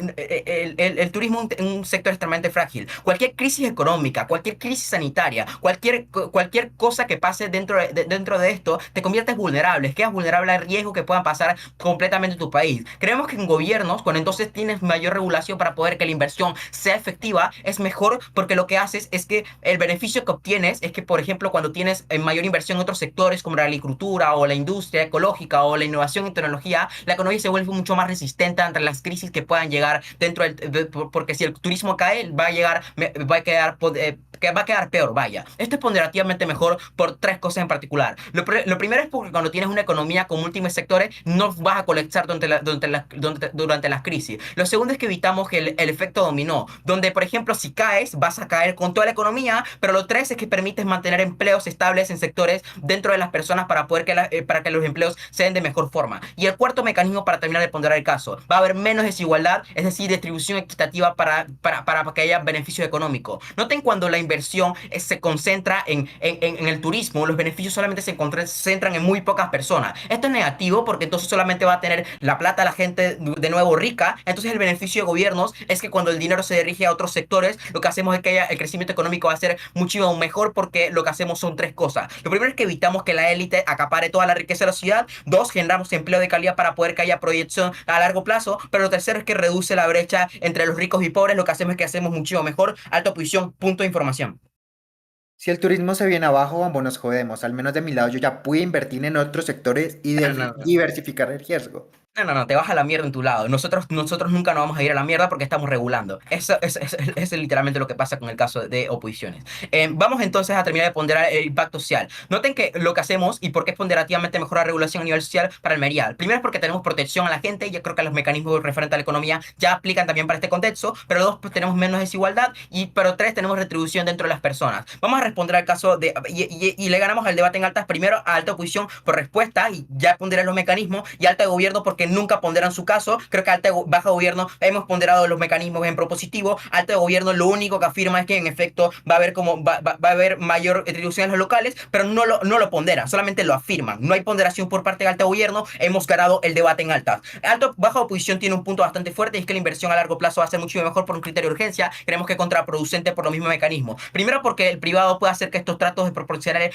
el turismo es un sector extremadamente frágil. Cualquier crisis económica, cualquier crisis sanitaria, cualquier cosa que pase dentro de esto, te conviertes vulnerable. Quedas vulnerable al riesgo que puedan pasar completamente en tu país. Creemos que en gobiernos, cuando entonces tienes mayor regulación para poder que la inversión sea efectiva, es mejor porque lo que haces es que el beneficio que obtienes es que, por ejemplo, cuando tienes mayor inversión en otros sectores como la agricultura o la industria ecológica o la innovación en tecnología, la economía se vuelve mucho más resistente ante las crisis que puedan llegar dentro porque si el turismo cae, va a quedar peor, vaya. Esto es ponderativamente mejor por tres cosas en particular. Lo primero es porque cuando tienes una economía con múltiples sectores, no vas a colectar durante las crisis. Lo segundo es que evitamos el efecto dominó, donde, por ejemplo, si caes, vas a caer con toda la economía, pero lo tres es que permites mantener empleos estables en sectores dentro de las personas para que los empleos se den de mejor forma. Y el cuarto mecanismo para terminar de ponderar el caso, va a haber menos desigualdad, es decir, distribución equitativa para que haya beneficio económico. Noten cuando la inversión se concentra en el turismo, los beneficios solamente se concentran en muy pocas personas. Esto es negativo porque entonces solamente va a tener la plata la gente de nuevo rica. Entonces el beneficio de gobiernos es que cuando el dinero se dirige a otros sectores, lo que hacemos es que el crecimiento económico va a ser muchísimo mejor porque lo que hacemos son tres cosas. Lo primero es que evitamos que la élite acapare toda la riqueza de la sociedad. Dos, generamos empleo de calidad para poder que haya proyección a largo plazo. Pero lo tercero es que reduce la brecha entre los ricos y pobres. Lo que hacemos es que hacemos muchísimo mejor. Alta posición, punto de información. Si el turismo se viene abajo, ambos nos jodemos. Al menos de mi lado, yo ya pude invertir en otros sectores y No. diversificar el riesgo. No, te vas a la mierda en tu lado. Nosotros nunca nos vamos a ir a la mierda porque estamos regulando. Eso es literalmente lo que pasa con el caso de oposiciones. Vamos entonces a terminar de ponderar el impacto social. Noten que lo que hacemos y por qué es ponderativamente mejor la regulación a nivel social para Almería. Primero es porque tenemos protección a la gente y yo creo que los mecanismos referentes a la economía ya aplican también para este contexto. Pero dos, pues tenemos menos desigualdad pero tres, tenemos retribución dentro de las personas. Vamos a responder al caso y le ganamos al debate en altas primero a alta oposición por respuesta y ya ponderé los mecanismos y alta de gobierno porque nunca ponderan su caso. Creo que baja gobierno hemos ponderado los mecanismos en propositivo. Alta de gobierno lo único que afirma es que en efecto va a haber mayor retribución en los locales, pero no lo pondera, solamente lo afirman. No hay ponderación por parte de alta de gobierno. Hemos ganado el debate en altas. Baja oposición tiene un punto bastante fuerte y es que la inversión a largo plazo va a ser mucho mejor por un criterio de urgencia. Creemos que es contraproducente por los mismos mecanismos. Primero porque el privado puede hacer que estos tratos desproporcionales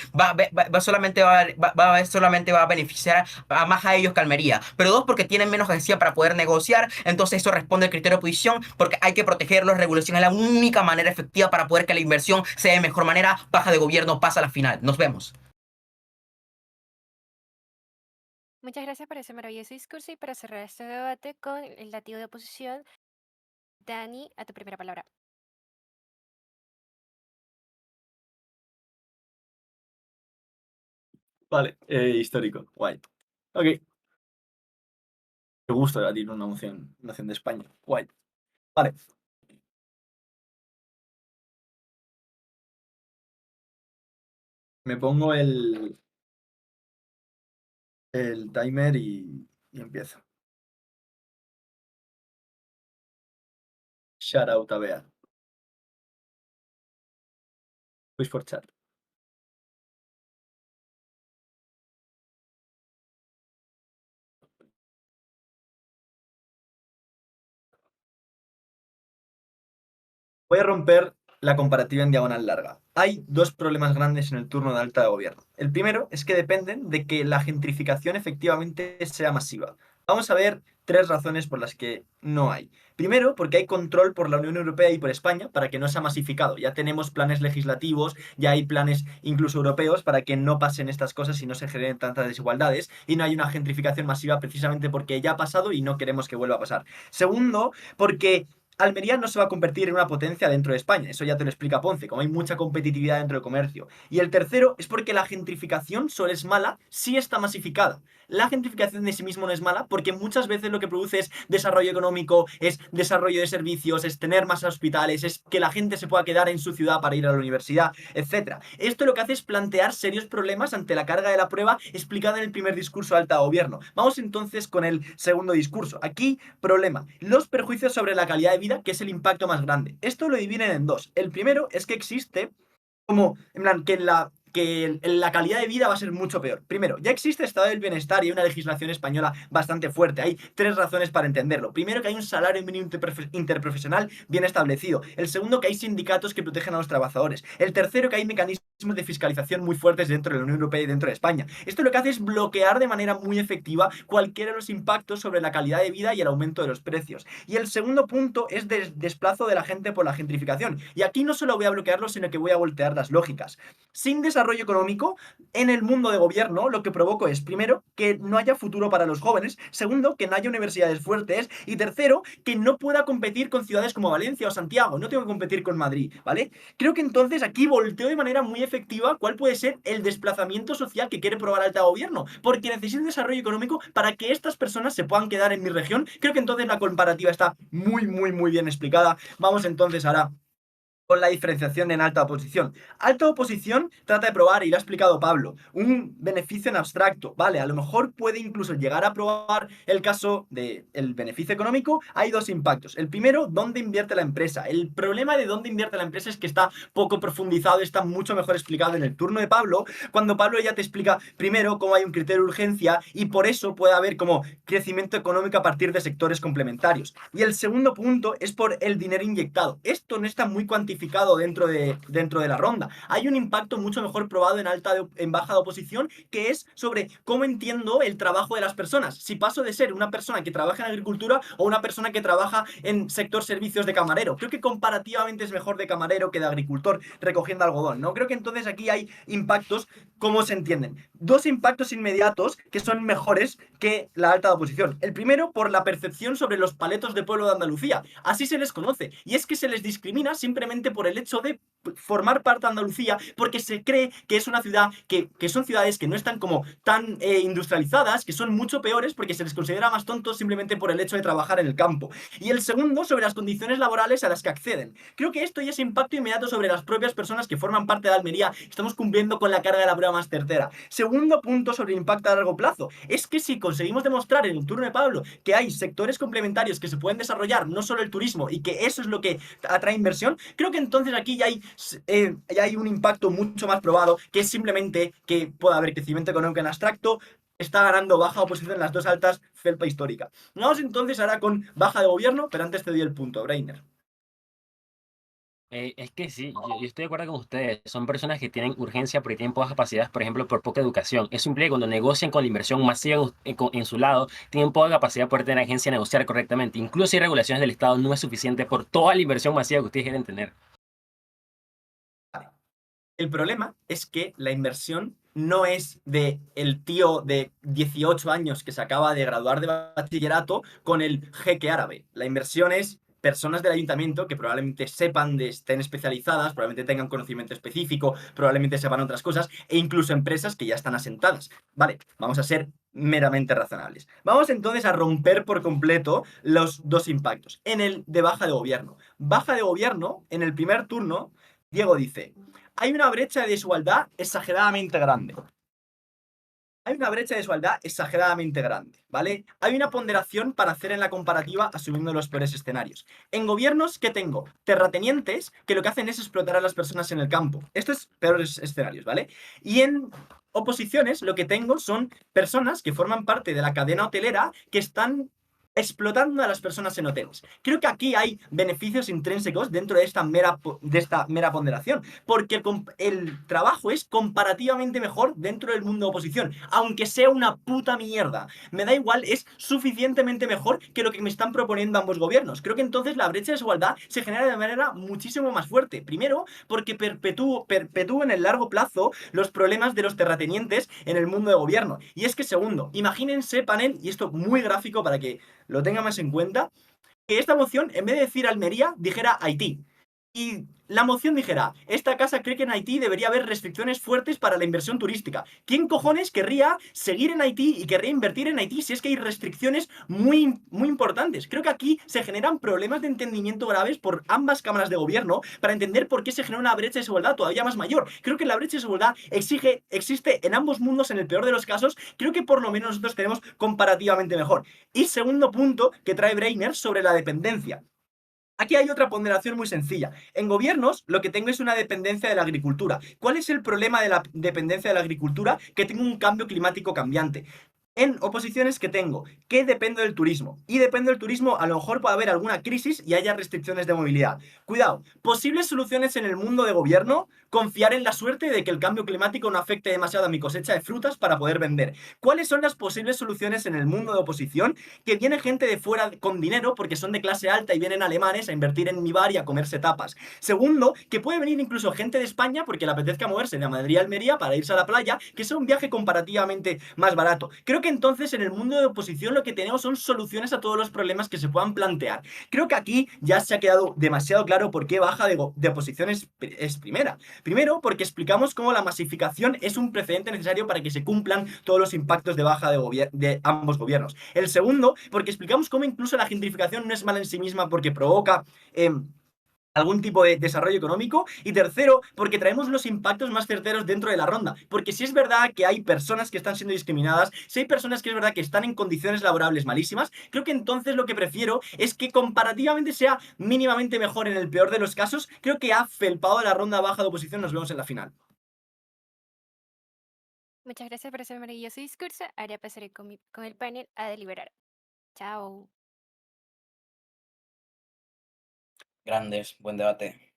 solamente va a beneficiar más a ellos que a Almería. Pero dos, porque tienen menos agencia para poder negociar, entonces eso responde al criterio de oposición, porque hay que protegerlos, regulación es la única manera efectiva para poder que la inversión sea de mejor manera. Baja de gobierno pasa a la final. Nos vemos. Muchas gracias por ese maravilloso discurso y para cerrar este debate con el latido de oposición, Dani, a tu primera palabra. Vale, histórico, guay. Ok. Qué gusto debatir una nación de España. Guay. Vale. Me pongo el timer y empiezo. Shout out a Bea. Push for chat. Voy a romper la comparativa en diagonal larga. Hay dos problemas grandes en el turno de alta de gobierno. El primero es que dependen de que la gentrificación efectivamente sea masiva. Vamos a ver tres razones por las que no hay. Primero, porque hay control por la Unión Europea y por España para que no sea masificado. Ya tenemos planes legislativos, ya hay planes incluso europeos para que no pasen estas cosas y no se generen tantas desigualdades y no hay una gentrificación masiva precisamente porque ya ha pasado y no queremos que vuelva a pasar. Segundo, porque Almería no se va a convertir en una potencia dentro de España, eso ya te lo explica Ponce, como hay mucha competitividad dentro del comercio. Y el tercero es porque la gentrificación solo es mala si está masificada. La gentrificación de sí mismo no es mala porque muchas veces lo que produce es desarrollo económico, es desarrollo de servicios, es tener más hospitales, es que la gente se pueda quedar en su ciudad para ir a la universidad, etc. Esto lo que hace es plantear serios problemas ante la carga de la prueba explicada en el primer discurso de alta gobierno. Vamos entonces con el segundo discurso. Aquí, problema, los perjuicios sobre la calidad de vida, que es el impacto más grande. Esto lo dividen en dos. El primero es que existe como, en plan, que la calidad de vida va a ser mucho peor. Primero, ya existe estado del bienestar y hay una legislación española bastante fuerte. Hay tres razones para entenderlo. Primero, que hay un salario mínimo interprofesional bien establecido. El segundo, que hay sindicatos que protegen a los trabajadores. El tercero, que hay mecanismos de fiscalización muy fuertes dentro de la Unión Europea y dentro de España. Esto lo que hace es bloquear de manera muy efectiva cualquiera de los impactos sobre la calidad de vida y el aumento de los precios. Y el segundo punto es desplazo de la gente por la gentrificación. Y aquí no solo voy a bloquearlo, sino que voy a voltear las lógicas. Sin desarrollo económico, en el mundo de gobierno, lo que provoco es, primero, que no haya futuro para los jóvenes, segundo, que no haya universidades fuertes, y tercero, que no pueda competir con ciudades como Valencia o Santiago, no tengo que competir con Madrid, ¿vale? Creo que entonces aquí volteo de manera muy efectiva cuál puede ser el desplazamiento social que quiere probar alta gobierno, porque necesito desarrollo económico para que estas personas se puedan quedar en mi región. Creo que entonces la comparativa está muy bien explicada. Vamos entonces ahora con la diferenciación en alta oposición. Alta oposición trata de probar, y lo ha explicado Pablo, un beneficio en abstracto, ¿vale? A lo mejor puede incluso llegar a probar el caso del beneficio económico. Hay dos impactos. El primero, dónde invierte la empresa. El problema de dónde invierte la empresa es que está poco profundizado, está mucho mejor explicado en el turno de Pablo, cuando Pablo ya te explica primero cómo hay un criterio de urgencia y por eso puede haber como crecimiento económico a partir de sectores complementarios. Y el segundo punto es por el dinero inyectado. Esto no está muy cuantificado dentro de la ronda. Hay un impacto mucho mejor probado en baja de oposición, que es sobre cómo entiendo el trabajo de las personas. Si paso de ser una persona que trabaja en agricultura o una persona que trabaja en sector servicios de camarero. Creo que comparativamente es mejor de camarero que de agricultor recogiendo algodón, ¿no? Creo que entonces aquí hay impactos, ¿cómo se entienden? Dos impactos inmediatos que son mejores que la alta de oposición. El primero, por la percepción sobre los paletos de pueblo de Andalucía. Así se les conoce. Y es que se les discrimina simplemente por el hecho de formar parte de Andalucía, porque se cree que es una ciudad, que son ciudades que no están como tan industrializadas, que son mucho peores porque se les considera más tontos simplemente por el hecho de trabajar en el campo. Y el segundo, sobre las condiciones laborales a las que acceden. Creo que esto ya es impacto inmediato sobre las propias personas que forman parte de Almería. Estamos cumpliendo con la carga de la prueba más certera. Segundo punto sobre impacto a largo plazo. Es que si conseguimos demostrar en el turno de Pablo que hay sectores complementarios que se pueden desarrollar, no solo el turismo, y que eso es lo que atrae inversión, creo que entonces aquí ya hay un impacto mucho más probado, que es simplemente que pueda haber crecimiento económico en abstracto. Está ganando baja oposición en las dos altas, felpa histórica. Vamos entonces ahora con baja de gobierno, pero antes te doy el punto, Breiner. Es que sí, yo estoy de acuerdo con ustedes. Son personas que tienen urgencia porque tienen pocas capacidades, por ejemplo, por poca educación. Eso implica que cuando negocian con la inversión masiva en su lado, tienen poca capacidad por tener agencia a negociar correctamente. Incluso si hay regulaciones del Estado, no es suficiente por toda la inversión masiva que ustedes quieren tener. El problema es que la inversión no es de el tío de 18 años que se acaba de graduar de bachillerato con el jeque árabe. La inversión es personas del ayuntamiento que probablemente estén especializadas, probablemente tengan conocimiento específico, probablemente sepan otras cosas, e incluso empresas que ya están asentadas. Vale, vamos a ser meramente razonables. Vamos entonces a romper por completo los dos impactos. En el de baja de gobierno. Baja de gobierno, en el primer turno, Diego dice: hay una brecha de desigualdad exageradamente grande. Hay una brecha de desigualdad exageradamente grande, ¿vale? Hay una ponderación para hacer en la comparativa asumiendo los peores escenarios. En gobiernos, ¿qué tengo? Terratenientes que lo que hacen es explotar a las personas en el campo. Esto es peores escenarios, ¿vale? Y en oposiciones lo que tengo son personas que forman parte de la cadena hotelera que están explotando a las personas en hoteles. Creo que aquí hay beneficios intrínsecos dentro de esta mera ponderación, porque el trabajo es comparativamente mejor dentro del mundo de oposición, aunque sea una puta mierda. Me da igual, es suficientemente mejor que lo que me están proponiendo ambos gobiernos. Creo que entonces la brecha de desigualdad se genera de manera muchísimo más fuerte. Primero, porque perpetúo en el largo plazo los problemas de los terratenientes en el mundo de gobierno. Y es que segundo, imagínense, panel, y esto muy gráfico para que lo tenga más en cuenta, que esta moción, en vez de decir Almería, dijera Haití. Y la moción dijera: esta casa cree que en Haití debería haber restricciones fuertes para la inversión turística. ¿Quién cojones querría seguir en Haití y querría invertir en Haití si es que hay restricciones muy importantes? Creo que aquí se generan problemas de entendimiento graves por ambas cámaras de gobierno para entender por qué se genera una brecha de desigualdad todavía más mayor. Creo que la brecha de desigualdad existe en ambos mundos en el peor de los casos. Creo que por lo menos nosotros tenemos comparativamente mejor. Y segundo punto que trae Breiner sobre la dependencia. Aquí hay otra ponderación muy sencilla. En gobiernos lo que tengo es una dependencia de la agricultura. ¿Cuál es el problema de la dependencia de la agricultura? Que tengo un cambio climático cambiante. En oposiciones que tengo, que depende del turismo. Y depende del turismo, a lo mejor puede haber alguna crisis y haya restricciones de movilidad. Cuidado, posibles soluciones en el mundo de gobierno, confiar en la suerte de que el cambio climático no afecte demasiado a mi cosecha de frutas para poder vender. ¿Cuáles son las posibles soluciones en el mundo de oposición? Que viene gente de fuera con dinero porque son de clase alta y vienen alemanes a invertir en mi bar y a comerse tapas. Segundo, que puede venir incluso gente de España porque le apetezca moverse de Madrid a Almería para irse a la playa, que sea un viaje comparativamente más barato. Creo que entonces en el mundo de oposición lo que tenemos son soluciones a todos los problemas que se puedan plantear. Creo que aquí ya se ha quedado demasiado claro por qué baja de oposición es primera. Primero, porque explicamos cómo la masificación es un precedente necesario para que se cumplan todos los impactos de baja de ambos gobiernos. El segundo, porque explicamos cómo incluso la gentrificación no es mala en sí misma porque provoca algún tipo de desarrollo económico. Y tercero, porque traemos los impactos más certeros dentro de la ronda. Porque si es verdad que hay personas que están siendo discriminadas, si hay personas que es verdad que están en condiciones laborables malísimas, creo que entonces lo que prefiero es que comparativamente sea mínimamente mejor en el peor de los casos. Creo que ha felpado la ronda baja de oposición. Nos vemos en la final. Muchas gracias por ese maravilloso discurso. Ahora pasaré con el panel a deliberar. Chao. Grandes, buen debate.